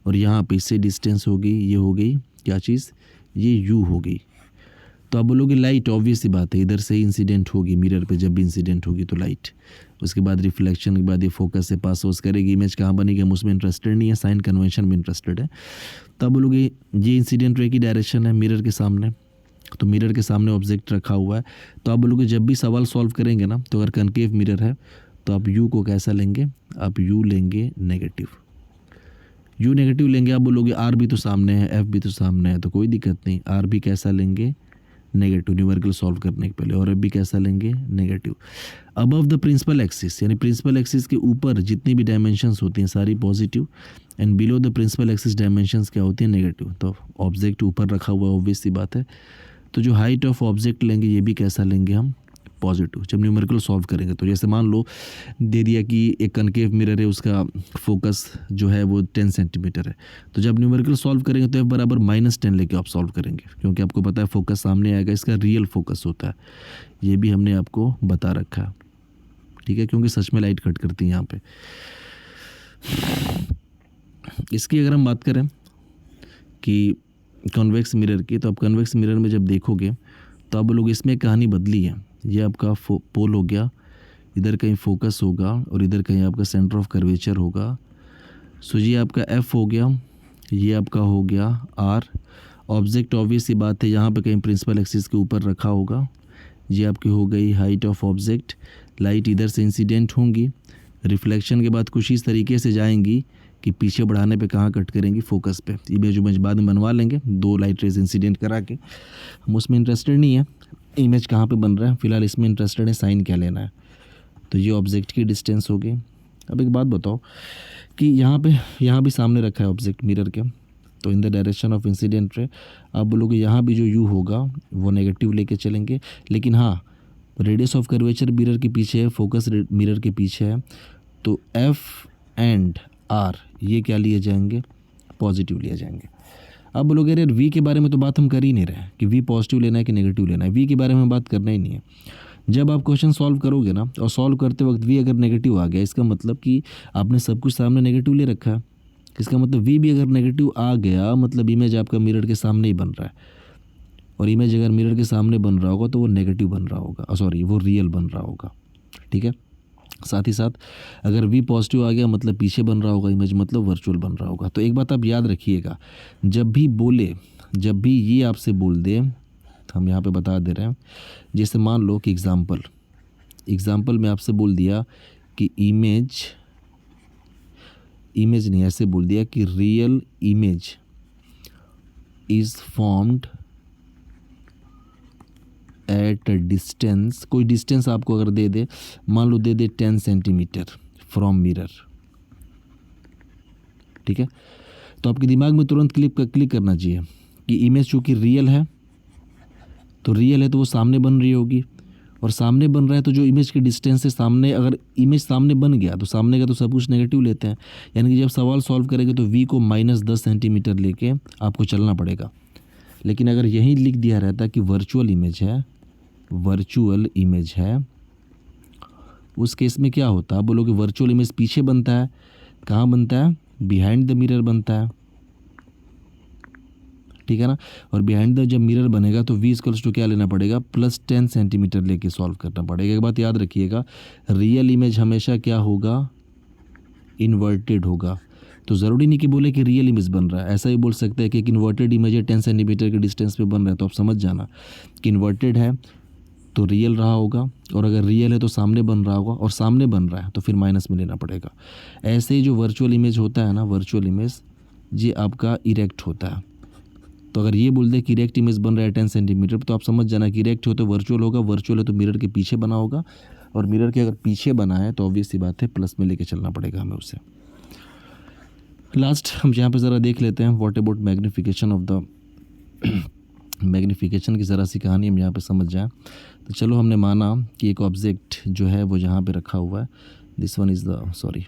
और यहाँ पे इससे डिस्टेंस हो गई, ये हो गई क्या चीज़, ये यू हो गई। तो आप बोलोगे लाइट, ऑब्वियस सी बात है, इधर से ही इंसिडेंट होगी मिरर पे, जब भी इंसिडेंट होगी तो लाइट। उसके बाद रिफ्लेक्शन के बाद ये फोकस से पास आउट करेगी, इमेज कहाँ बनेगी हम उसमें इंटरेस्टेड नहीं है, साइन कन्वेंशन में इंटरेस्टेड है। तो आप बोलोगे ये इंसिडेंट रे की डायरेक्शन है मिरर के सामने, तो मिरर के सामने ऑब्जेक्ट रखा हुआ है। तो आप बोलोगे जब भी सवाल सॉल्व करेंगे ना, तो अगर कनकेव मिरर है तो आप यू को कैसा लेंगे, आप यू लेंगे नेगेटिव। यू नेगेटिव लेंगे। आप बोलोगे आर भी तो सामने है, एफ भी तो सामने है, तो कोई दिक्कत नहीं, आर भी कैसा लेंगे, नेगेटिव, न्यूमेरिकल सॉल्व करने के पहले। और एफ भी कैसा लेंगे, negative. Above the principal axis, यानी प्रिंसिपल एक्सिस के ऊपर जितनी भी डायमेंशंस होती हैं सारी positive, and below the principal axis dimensions क्या होती हैं, नेगेटिव। तो ऑब्जेक्ट ऊपर रखा हुआ है, ऑब्वियस सी बात है। तो जो हाइट ऑफ ऑब्जेक्ट लेंगे ये भी कैसा लेंगे हम, पॉजिटिव, जब न्यूमेरिकल सॉल्व करेंगे। तो जैसे मान लो दे दिया कि एक कनकेव मिरर है, उसका फोकस जो है वो 10 सेंटीमीटर है, तो जब न्यूमेरिकल सॉल्व करेंगे तो f बराबर -10 लेके आप सॉल्व करेंगे, क्योंकि आपको पता है फोकस सामने आएगा, इसका रियल फोकस होता है। ये भी हमने आपको बता रखा है, ठीक है, क्योंकि सच में लाइट कट करती है यहाँ पे। इसकी अगर हम बात करें कि कॉन्वेक्स मिरर की, तो आप कॉन्वेक्स मिरर में जब देखोगे तो आप लोग इसमें कहानी बदली है। ये आपका पोल हो गया, इधर कहीं फोकस होगा और इधर कहीं आपका सेंटर ऑफ कर्वेचर होगा। सो ये आपका एफ हो गया, ये आपका हो गया आर। ऑब्जेक्ट ऑब्वियस सी बात है यहाँ पे कहीं प्रिंसिपल एक्सिस के ऊपर रखा होगा। ये आपकी हो गई हाइट ऑफ ऑब्जेक्ट। लाइट इधर से इंसिडेंट होंगी, रिफ्लेक्शन के बाद कुछ इस तरीके से जाएंगी कि पीछे बढ़ाने पे कहाँ कट करेंगी, फोकस पे। इमेज बाद में बनवा लेंगे, 2 लाइट रेज इंसिडेंट करा के। हम उसमें इंटरेस्टेड नहीं है इमेज कहाँ पे बन रहा है, फिलहाल इसमें इंटरेस्टेड है साइन क्या लेना है। तो ये ऑब्जेक्ट की डिस्टेंस हो गई। अब एक बात बताओ कि यहाँ भी सामने रखा है ऑब्जेक्ट मिरर के, तो इन द डायरेक्शन ऑफ इंसिडेंट रे आप बोलोगे यहाँ भी जो यू होगा वो नेगेटिव लेके चलेंगे। लेकिन हाँ, रेडियस ऑफ कर्वेचर मिरर के पीछे है, फोकस मिरर के पीछे है, तो एफ एंड आर ये क्या लिए जाएंगे, पॉजिटिव लिए जाएंगे। अब बोलोगे यार वी के बारे में तो बात हम कर ही नहीं रहे कि वी पॉजिटिव लेना है कि नेगेटिव लेना है, वी के बारे में बात करना ही नहीं है। जब आप क्वेश्चन सॉल्व करोगे ना, और सॉल्व करते वक्त वी अगर नेगेटिव आ गया, इसका मतलब कि आपने सब कुछ सामने नेगेटिव ले रखा है। इसका मतलब वी भी अगर नेगेटिव आ गया, मतलब इमेज आपका मिरर के सामने ही बन रहा है, और इमेज अगर मिरर के सामने बन रहा होगा तो वो नेगेटिव बन रहा होगा, सॉरी वो रियल बन रहा होगा, ठीक है। साथ ही साथ अगर वी पॉजिटिव आ गया मतलब पीछे बन रहा होगा इमेज, मतलब वर्चुअल बन रहा होगा। तो एक बात आप याद रखिएगा, जब भी ये आपसे बोल दे, हम यहाँ पे बता दे रहे हैं। जैसे मान लो कि एग्जाम्पल में आपसे बोल दिया कि इमेज नहीं, ऐसे बोल दिया कि real image is formed at a distance, कोई डिस्टेंस आपको अगर दे दे, मान लो दे दे 10 सेंटीमीटर फ्रॉम मिरर, ठीक है। तो आपके दिमाग में तुरंत क्लिक करना चाहिए कि इमेज चूँकि रियल है तो वो सामने बन रही होगी, और सामने बन रहा है तो जो इमेज की डिस्टेंस है सामने, अगर इमेज सामने बन गया तो सामने का तो सब कुछ नेगेटिव लेते हैं। यानी कि जब सवाल सॉल्व करेंगे तो वी को -10 सेंटीमीटर लेके आपको चलना पड़ेगा। लेकिन अगर यहीं लिख दिया रहता कि वर्चुअल इमेज है, उस केस में क्या होता है, आप बोलोगे वर्चुअल इमेज पीछे बनता है, कहाँ बनता है, बिहाइंड द मिरर बनता है, ठीक है ना। और बिहाइंड द जब मिरर बनेगा तो v इक्वल्स टू क्या लेना पड़ेगा, +10 सेंटीमीटर लेके सॉल्व करना पड़ेगा। एक बात याद रखिएगा, रियल इमेज हमेशा क्या होगा, इन्वर्टेड होगा। तो ज़रूरी नहीं कि बोले कि रियल इमेज बन रहा है, ऐसा ही बोल सकते हैं कि एक इन्वर्टेड इमेज है 10 सेंटीमीटर के डिस्टेंस पे बन रहा है, तो आप समझ जाना कि इन्वर्टेड है तो रियल रहा होगा, और अगर रियल है तो सामने बन रहा होगा, और सामने बन रहा है तो फिर माइनस में लेना पड़ेगा। ऐसे ही जो वर्चुअल इमेज होता है ना, वर्चुअल इमेज ये आपका इरेक्ट होता है। तो अगर ये बोल दे कि इरेक्ट इमेज बन रहा है 10 सेंटीमीटर, तो आप समझ जाना कि इरेक्ट हो तो वर्चुअल होगा, वर्चुअल है तो मिरर के पीछे बना होगा, और मिरर के अगर पीछे बना है तो ऑब्वियस सी बात है प्लस में लेके चलना पड़ेगा हमें उसे। लास्ट हम यहाँ पे ज़रा देख लेते हैं what about magnification of the magnification की ज़रा सी कहानी हम यहाँ पे समझ जाएं। तो चलो, हमने माना कि एक ऑब्जेक्ट जो है वो यहाँ पे रखा हुआ है, this one is the sorry,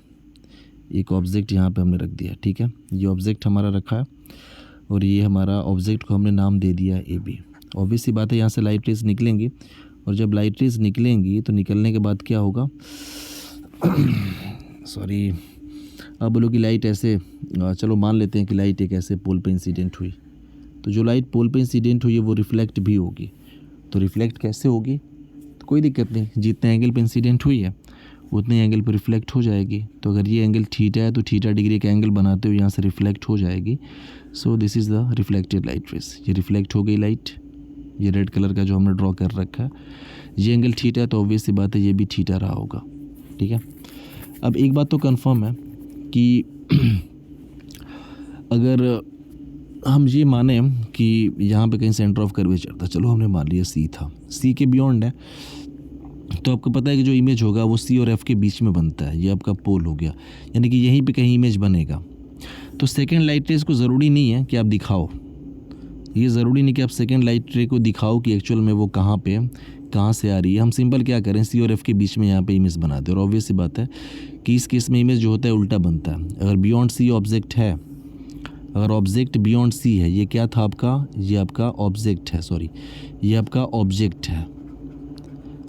एक ऑब्जेक्ट यहाँ पे हमने रख दिया, ठीक है। ये ऑब्जेक्ट हमारा रखा है और ये हमारा ऑब्जेक्ट को हमने नाम दे दिया ए बी। ऑब्वियस सी बात है यहाँ से लाइट रेज निकलेंगी, और जब लाइट रेज निकलेंगी तो निकलने के बाद क्या होगा सॉरी, अब बोलो कि लाइट ऐसे, चलो मान लेते हैं कि लाइट एक ऐसे पोल पे इंसिडेंट हुई, तो जो लाइट पोल पे इंसिडेंट हुई है वो रिफ्लेक्ट भी होगी। तो रिफ्लेक्ट कैसे होगी, तो कोई दिक्कत नहीं, जितने एंगल पे इंसिडेंट हुई है उतने एंगल पे रिफ्लेक्ट हो जाएगी। तो अगर ये एंगल थीटा है तो थीटा डिग्री का एंगल बनाते हुए यहाँ से रिफ्लेक्ट हो जाएगी। सो this is the reflected light rays. ये रिफ्लेक्ट हो गई लाइट, ये रेड कलर का जो हमने ड्रॉ कर रखा है, ये एंगल थीटा है तो ऑब्वियस सी बात है ये भी थीटा रहा होगा, ठीक है। अब एक बात तो कंफर्म है कि अगर हम ये माने कि यहाँ पे कहीं सेंटर ऑफ कर्वेचर था, चलो हमने मान लिया सी था, सी के बियॉन्ड है, तो आपको पता है कि जो इमेज होगा वो सी और एफ के बीच में बनता है, ये आपका पोल हो गया, यानी कि यहीं पे कहीं इमेज बनेगा। तो सेकेंड लाइट रे को ज़रूरी नहीं है कि आप दिखाओ, ये ज़रूरी नहीं कि आप सेकेंड लाइट रे को दिखाओ कि एक्चुअल में वो कहाँ से आ रही है। हम सिंपल क्या करें, सी और एफ के बीच में यहाँ पे इमेज बना दें, और ऑब्वियस सी बात है कि इस केस में इमेज जो होता है उल्टा बनता है। अगर बियॉन्ड सी ऑब्जेक्ट है, अगर ऑब्जेक्ट बियॉन्ड सी है, ये क्या था आपका, ये आपका ऑब्जेक्ट है, सॉरी ये आपका ऑब्जेक्ट है।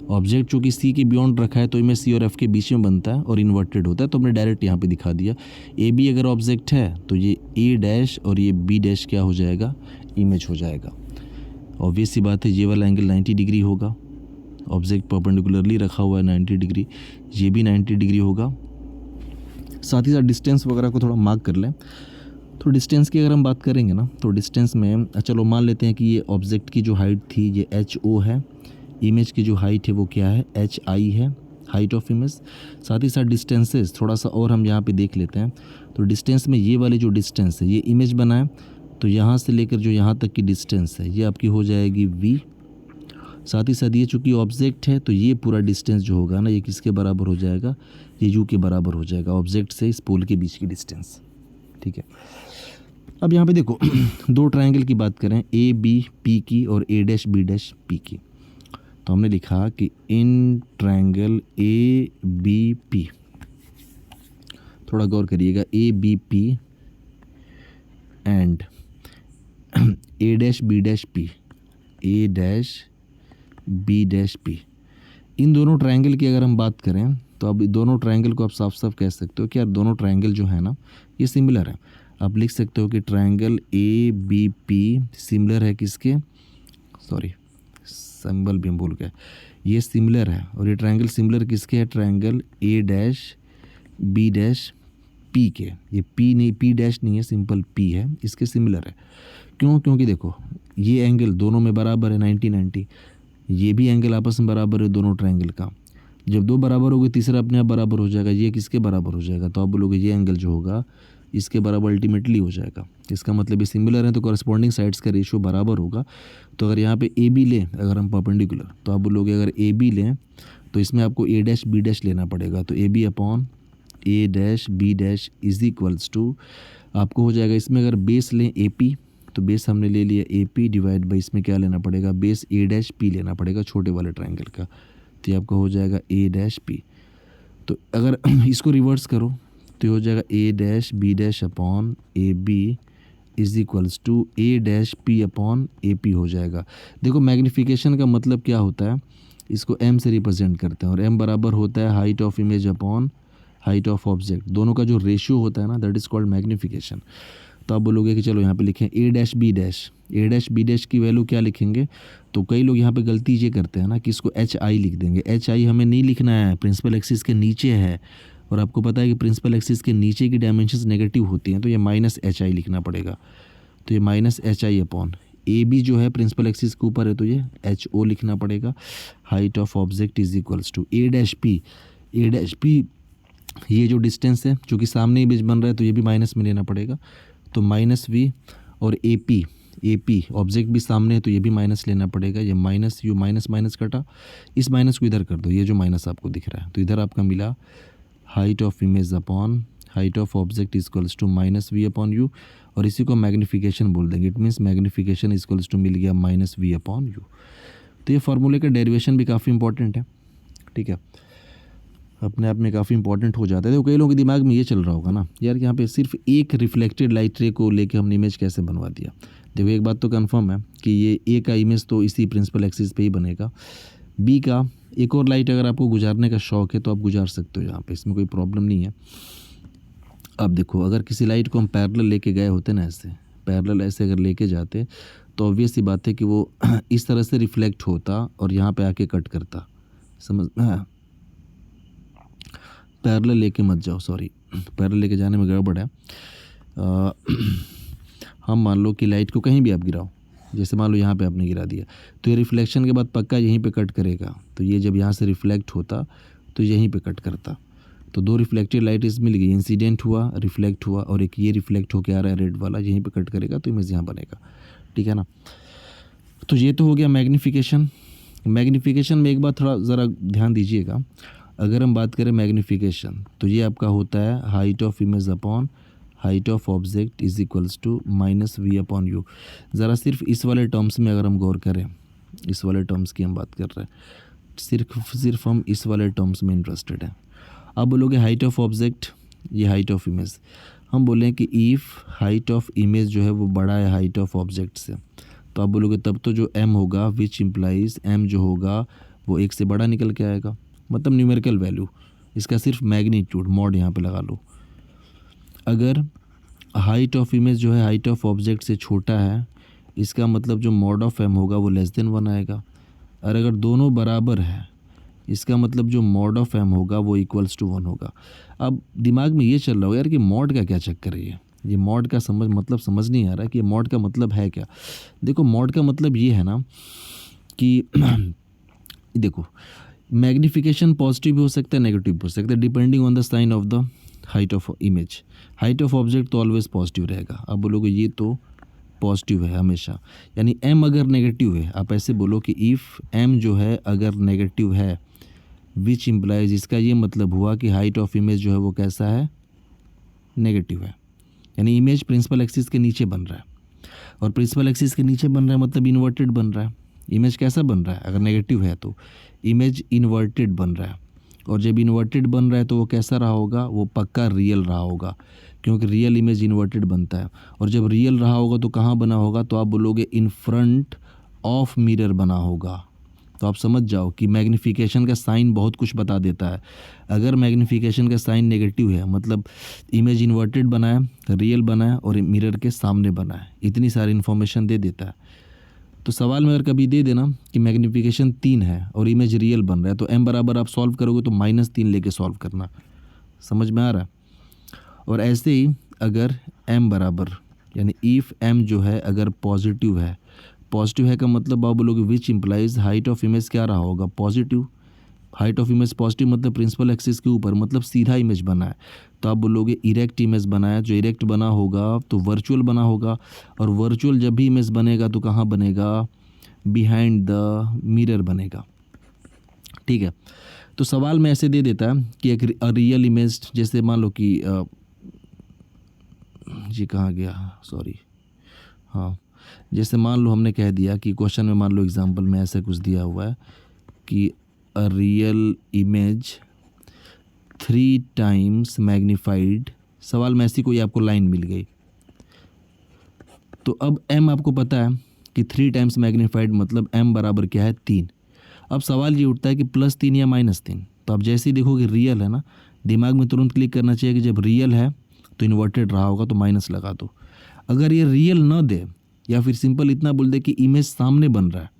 ऑब्जेक्ट चूँकि सी के बियॉन्ड रखा है तो इमेज सी और एफ के बीच में बनता है और इन्वर्टेड होता है, तो हमने डायरेक्ट यहाँ पे दिखा दिया। ए बी अगर ऑब्जेक्ट है तो ये ए डैश और ये बी डैश क्या हो जाएगा, इमेज हो जाएगा। ऑब्वियस सी बात है ये वाला एंगल 90 डिग्री होगा, ऑब्जेक्ट परपेंडिकुलरली रखा हुआ है 90 डिग्री, ये भी 90 डिग्री होगा। साथ ही साथ डिस्टेंस वगैरह को थोड़ा मार्क कर लें। तो डिस्टेंस की अगर हम बात करेंगे ना, तो डिस्टेंस में चलो मान लेते हैं कि ये ऑब्जेक्ट की जो हाइट थी ये एच ओ है, इमेज की जो हाइट है वो क्या है, एच आई है, हाइट ऑफ इमेज। साथ ही साथ डिस्टेंसेस थोड़ा सा और हम यहाँ पे देख लेते हैं। तो डिस्टेंस में ये वाली जो डिस्टेंस है, ये इमेज बना है, तो यहाँ से लेकर जो यहाँ तक की डिस्टेंस है ये आपकी हो जाएगी v। साथ ही साथ ये चूँकि ऑब्जेक्ट है तो ये पूरा डिस्टेंस जो होगा ना, ये किसके बराबर हो जाएगा, ये u के बराबर हो जाएगा, ऑब्जेक्ट से इस पोल के बीच की डिस्टेंस, ठीक है। अब यहाँ पे देखो दो ट्रायंगल की बात करें, ए बी पी की और A dash B dash P की, तो हमने लिखा कि in triangle A B P, थोड़ा गौर करिएगा, A B P and A dash B dash P, A dash B dash P, इन दोनों ट्रायंगल की अगर हम बात करें तो अब दोनों ट्रायंगल को आप साफ साफ कह सकते हो कि यार दोनों ट्रायंगल जो है ना ये सिमिलर है। आप लिख सकते हो कि triangle A B P similar है किसके, सॉरी सिंबल भी हम भूल गए, ये सिमिलर है, और ये ट्रायंगल सिमिलर किसके है, triangle A dash B dash P के। ये पी नहीं, पी डैश नहीं है, सिंपल पी है, इसके सिमिलर है। क्यों, क्योंकि देखो ये एंगल दोनों में बराबर है 90-90, ये भी एंगल आपस में बराबर है दोनों ट्रायंगल का। जब दो बराबर हो गए तीसरा अपने आप बराबर हो जाएगा, ये किसके बराबर हो जाएगा, तो आप बोलोगे ये एंगल जो होगा इसके बराबर अल्टीमेटली हो जाएगा। इसका मतलब ये सिमिलर है तो कॉरस्पॉन्डिंग साइड्स का रेशियो बराबर होगा। तो अगर यहाँ पे ए बी लें, अगर हम परपेंडिकुलर, तो आप बोलोगे अगर ए बी लें तो इसमें आपको ए डैश बी डैश लेना पड़ेगा, तो A B upon A dash B dash is equals to आपको हो जाएगा, इसमें अगर बेस लें ए पी तो बेस हमने ले लिया ए पी डिवाइड बाई इसमें क्या लेना पड़ेगा, बेस ए डैश पी लेना पड़ेगा छोटे वाले ट्रायंगल का, तो ये आपका हो जाएगा ए डैश पी। तो अगर इसको रिवर्स करो तो हो जाएगा A dash B dash upon A B is equals to A dash P upon A P हो जाएगा। देखो मैग्नीफिकेशन का मतलब क्या होता है, इसको m से रिप्रेजेंट करते हैं, और m बराबर होता है height of image upon height of object, दोनों का जो रेशियो होता है ना दैट इज़ कॉल्ड मैग्नीफिकेशन। तो आप बोलोगे कि चलो यहाँ पे लिखें ए डैश बी डैश। ए डैश बी डैश की वैल्यू क्या लिखेंगे? तो कई लोग यहाँ पे गलती ये करते हैं ना कि इसको एच आई लिख देंगे। एच आई हमें नहीं लिखना है, प्रिंसिपल एक्सिस के नीचे है, और आपको पता है कि प्रिंसिपल एक्सिस के नीचे की डायमेंशंस नेगेटिव होती हैं, तो ये माइनस एच आई लिखना पड़ेगा। तो ये minus H I upon A B जो है प्रिंसिपल एक्सिस के ऊपर है, तो ये एच ओ लिखना पड़ेगा। Height of object is equals to A dash P. A dash P ये जो डिस्टेंस है, चूँकि सामने इमेज बन रहा है तो ये भी माइनस में लेना पड़ेगा, तो माइनस वी। और ए पी ऑब्जेक्ट भी सामने है तो ये भी माइनस लेना पड़ेगा। ये माइनस यू माइनस माइनस कटा, इस माइनस को इधर कर दो, ये जो माइनस आपको दिख रहा है, तो इधर आपका मिला height of image upon height of object equals to minus V upon U, और इसी को मैग्नीफिकेशन बोल देंगे। It means magnification equals to मिल गया माइनस वी अपॉन यू। तो ये फार्मूले का डेरिवेशन भी काफ़ी इंपॉर्टेंट है, ठीक है, अपने आप में काफ़ी इंपॉर्टेंट हो जाता है। तो कई लोगों के दिमाग में ये चल रहा होगा ना यार, यहाँ पे सिर्फ एक रिफ्लेक्टेड लाइट रे को लेके हमने इमेज कैसे बनवा दिया। देखो एक बात तो कंफर्म है कि ये ए का इमेज तो इसी प्रिंसिपल एक्सिस पे ही बनेगा। बी का एक और लाइट अगर आपको गुजारने का शौक है तो आप गुजार सकते हो यहाँ पे, इसमें कोई प्रॉब्लम नहीं है। अब देखो अगर किसी लाइट को हम पैरेलल लेके गए होते ना, ऐसे पैरेलल ऐसे अगर लेके जाते तो ऑब्वियस सी बात है कि वो इस तरह से रिफ्लेक्ट होता और यहाँ पे आके कट करता। समझ पैरेलल लेके मत जाओ, सॉरी पैरेलल लेके जाने में गड़बड़ है। हम मान लो कि लाइट को कहीं भी आप गिराओ, जैसे मान लो यहाँ पे आपने गिरा दिया, तो ये रिफ्लेक्शन के बाद पक्का यहीं पे कट करेगा। तो ये जब यहाँ से रिफ्लेक्ट होता तो यहीं पे कट करता। तो दो रिफ्लेक्टेड लाइट इस मिल गई, इंसिडेंट हुआ, रिफ्लेक्ट हुआ, और एक ये रिफ्लेक्ट होके आ रहा है रेड वाला, यहीं पे कट करेगा तो इमेज यहाँ बनेगा, ठीक है ना। तो ये तो हो गया मैग्नीफिकेशन। मैग्नीफिकेशन में एक बात थोड़ा ज़रा ध्यान दीजिएगा, अगर हम बात करें मैग्नीफिकेशन तो ये आपका होता है height of image upon height of object is equals to minus V upon U. ज़रा सिर्फ इस वाले टर्म्स में अगर हम गौर करें, इस वाले टर्म्स की हम बात कर रहे हैं, सिर्फ हम इस वाले टर्म्स में इंटरेस्टेड हैं। अब बोलोगे हाइट ऑफ ऑब्जेक्ट, ये हाइट ऑफ इमेज, हम बोलें कि इफ़ हाइट ऑफ इमेज जो है वो बड़ा है हाइट ऑफ ऑब्जेक्ट से, तो आप बोलोगे तब तो जो m होगा विच इम्प्लाइज m जो होगा वो एक से बड़ा निकल के आएगा, मतलब न्यूमेरिकल वैल्यू, इसका सिर्फ मैग्नीट्यूड मॉड यहाँ पे लगा लो। अगर हाइट ऑफ इमेज जो है हाइट ऑफ ऑब्जेक्ट से छोटा है, इसका मतलब जो मॉड ऑफ m होगा वो लेस देन 1 आएगा। और अगर दोनों बराबर है, इसका मतलब जो मॉड ऑफ m होगा वो इक्वल्स टू 1 होगा। अब दिमाग में ये चल रहा होगा यार कि मॉड का क्या चक्कर है, ये मॉड का समझ नहीं आ रहा कि मॉड का मतलब है क्या। देखो मॉड का मतलब ये है ना कि देखो मैग्नीफिकेशन पॉजिटिव भी हो सकता है, नेगेटिव भी हो सकता है, depending on the sign of the height of image. Height of object तो ऑलवेज पॉजिटिव रहेगा। अब बोलोगे ये तो पॉजिटिव है हमेशा, यानी m अगर नेगेटिव है, आप ऐसे बोलो कि इफ़ m जो है अगर नेगेटिव है विच इम्प्लाइज, इसका ये मतलब हुआ कि हाइट ऑफ इमेज जो है वो कैसा है, नेगेटिव है, यानी इमेज प्रिंसिपल एक्सिस के नीचे बन रहा है। और प्रिंसिपल एक्सिस के नीचे बन रहा है मतलब इन्वर्टेड बन रहा है। इमेज कैसा बन रहा है, अगर नेगेटिव है तो इमेज इन्वर्टेड बन रहा है, और जब इन्वर्टेड बन रहा है तो वो कैसा रहा होगा, वो पक्का रियल रहा होगा, क्योंकि रियल इमेज इन्वर्टेड बनता है। और जब रियल रहा होगा तो कहाँ बना होगा, तो आप बोलोगे इन फ्रंट ऑफ मिरर बना होगा। तो आप समझ जाओ कि मैग्नीफिकेशन का साइन बहुत कुछ बता देता है। अगर मैग्नीफिकेशन का साइन नेगेटिव है मतलब इमेज इन्वर्टेड बना है, रियल बना है, और मिरर के सामने बना है, इतनी सारी इन्फॉर्मेशन दे देता है। तो सवाल में अगर कभी दे देना कि मैग्नीफिकेशन 3 है और इमेज रियल बन रहा है, तो m बराबर आप सॉल्व करोगे तो -3 लेके सॉल्व करना, समझ में आ रहा है। और ऐसे ही अगर m बराबर, यानी इफ़ m जो है अगर पॉजिटिव है का मतलब आप बोलोगे which implies height of image क्या रहा होगा, positive. Height of image positive मतलब प्रिंसिपल एक्सिस के ऊपर, मतलब सीधा इमेज बना है, तो आप बोलोगे इरेक्ट इमेज बना है। जो इरेक्ट बना होगा तो वर्चुअल बना होगा, और वर्चुअल जब भी इमेज बनेगा तो कहाँ बनेगा, बिहाइंड द मिरर बनेगा, ठीक है। तो सवाल में ऐसे दे देता है कि एक रियल इमेज, जैसे मान लो कि ये कहाँ गया, सॉरी, हाँ, जैसे मान लो हमने कह दिया कि क्वेश्चन में मान लो एग्जांपल में ऐसा कुछ दिया हुआ है कि a real image 3 times magnified, सवाल में ऐसी कोई आपको लाइन मिल गई, तो अब m आपको पता है कि 3 टाइम्स मैग्नीफाइड मतलब m बराबर क्या है, 3। अब सवाल ये उठता है कि +3 या -3। तो आप जैसे ही देखोगे रियल है ना, दिमाग में तुरंत क्लिक करना चाहिए कि जब रियल है तो इन्वर्टेड रहा होगा तो माइनस लगा दो। अगर ये रियल ना दे या फिर सिंपल इतना बोल दे कि इमेज सामने बन रहा है,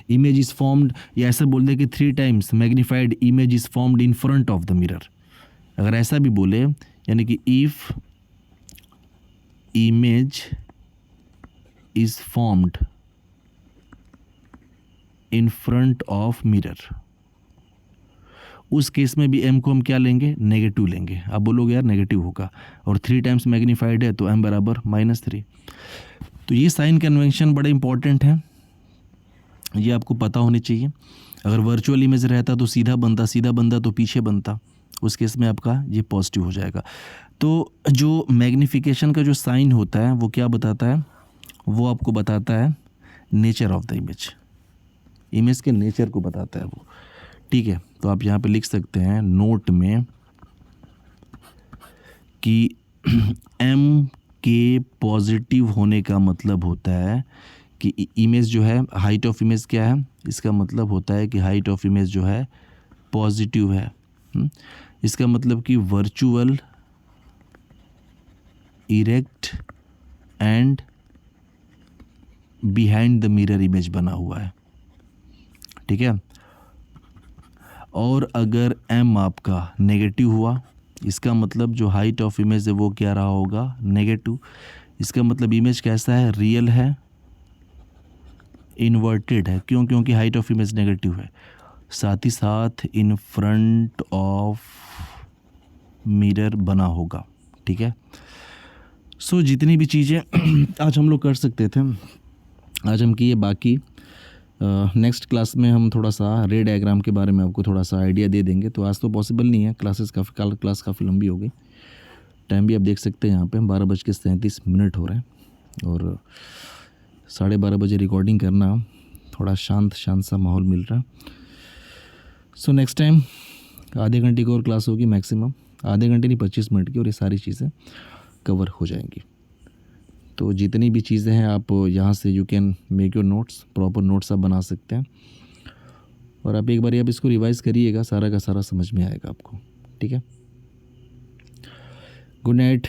इमेज इज़ फॉर्म्ड, या ऐसा बोल दे कि 3 times magnified image is formed in front of the mirror, अगर ऐसा भी बोले, यानी कि if image is formed in front of mirror, उस केस में भी एम को हम क्या लेंगे, नेगेटिव लेंगे। आप बोलोगे यार नेगेटिव होगा, और 3 टाइम्स मैग्नीफाइड है तो एम बराबर -3। तो ये साइन कन्वेंशन बड़े इंपॉर्टेंट है, ये आपको पता होनी चाहिए। अगर वर्चुअल इमेज रहता तो सीधा बनता तो पीछे बनता, उस केस में आपका ये पॉजिटिव हो जाएगा। तो जो मैग्नीफिकेशन का जो साइन होता है वो क्या बताता है, वो आपको बताता है नेचर ऑफ द इमेज के नेचर को बताता है वो, ठीक है। तो आप यहाँ पे लिख सकते हैं नोट में कि एम के पॉजिटिव होने का मतलब होता है कि इमेज जो है, हाइट ऑफ इमेज क्या है, इसका मतलब होता है कि हाइट ऑफ इमेज जो है पॉजिटिव है। इसका मतलब कि virtual, erect and behind the mirror image बना हुआ है, ठीक है। और अगर एम आपका नेगेटिव हुआ, इसका मतलब जो हाइट ऑफ इमेज है वो क्या रहा होगा, नेगेटिव। इसका मतलब इमेज कैसा है, रियल है, इन्वर्टेड है। क्यों? क्योंकि हाइट ऑफ इमेज नेगेटिव है, साथ ही साथ इन फ्रंट ऑफ मिरर बना होगा, ठीक है। सो जितनी भी चीज़ें आज हम लोग कर सकते थे आज हम किए, बाकी नेक्स्ट क्लास में हम थोड़ा सा रे डायग्राम के बारे में आपको थोड़ा सा आइडिया दे देंगे। तो आज तो पॉसिबल नहीं है, क्लास काफ़ी लंबी हो गई। टाइम भी आप देख सकते हैं यहाँ पे 12:37 हो रहे हैं, और 12:30 बजे रिकॉर्डिंग करना, थोड़ा शांत सा माहौल मिल रहा है। सो नेक्स्ट टाइम आधे घंटे की और क्लास होगी मैक्सिमम, आधे घंटे नहीं 25 मिनट की, और ये सारी चीज़ें कवर हो जाएंगी। तो जितनी भी चीज़ें हैं आप यहाँ से you can make your notes, proper notes आप बना सकते हैं, और आप एक बार आप इसको रिवाइज़ करिएगा, सारा का सारा समझ में आएगा आपको, ठीक है। Good night.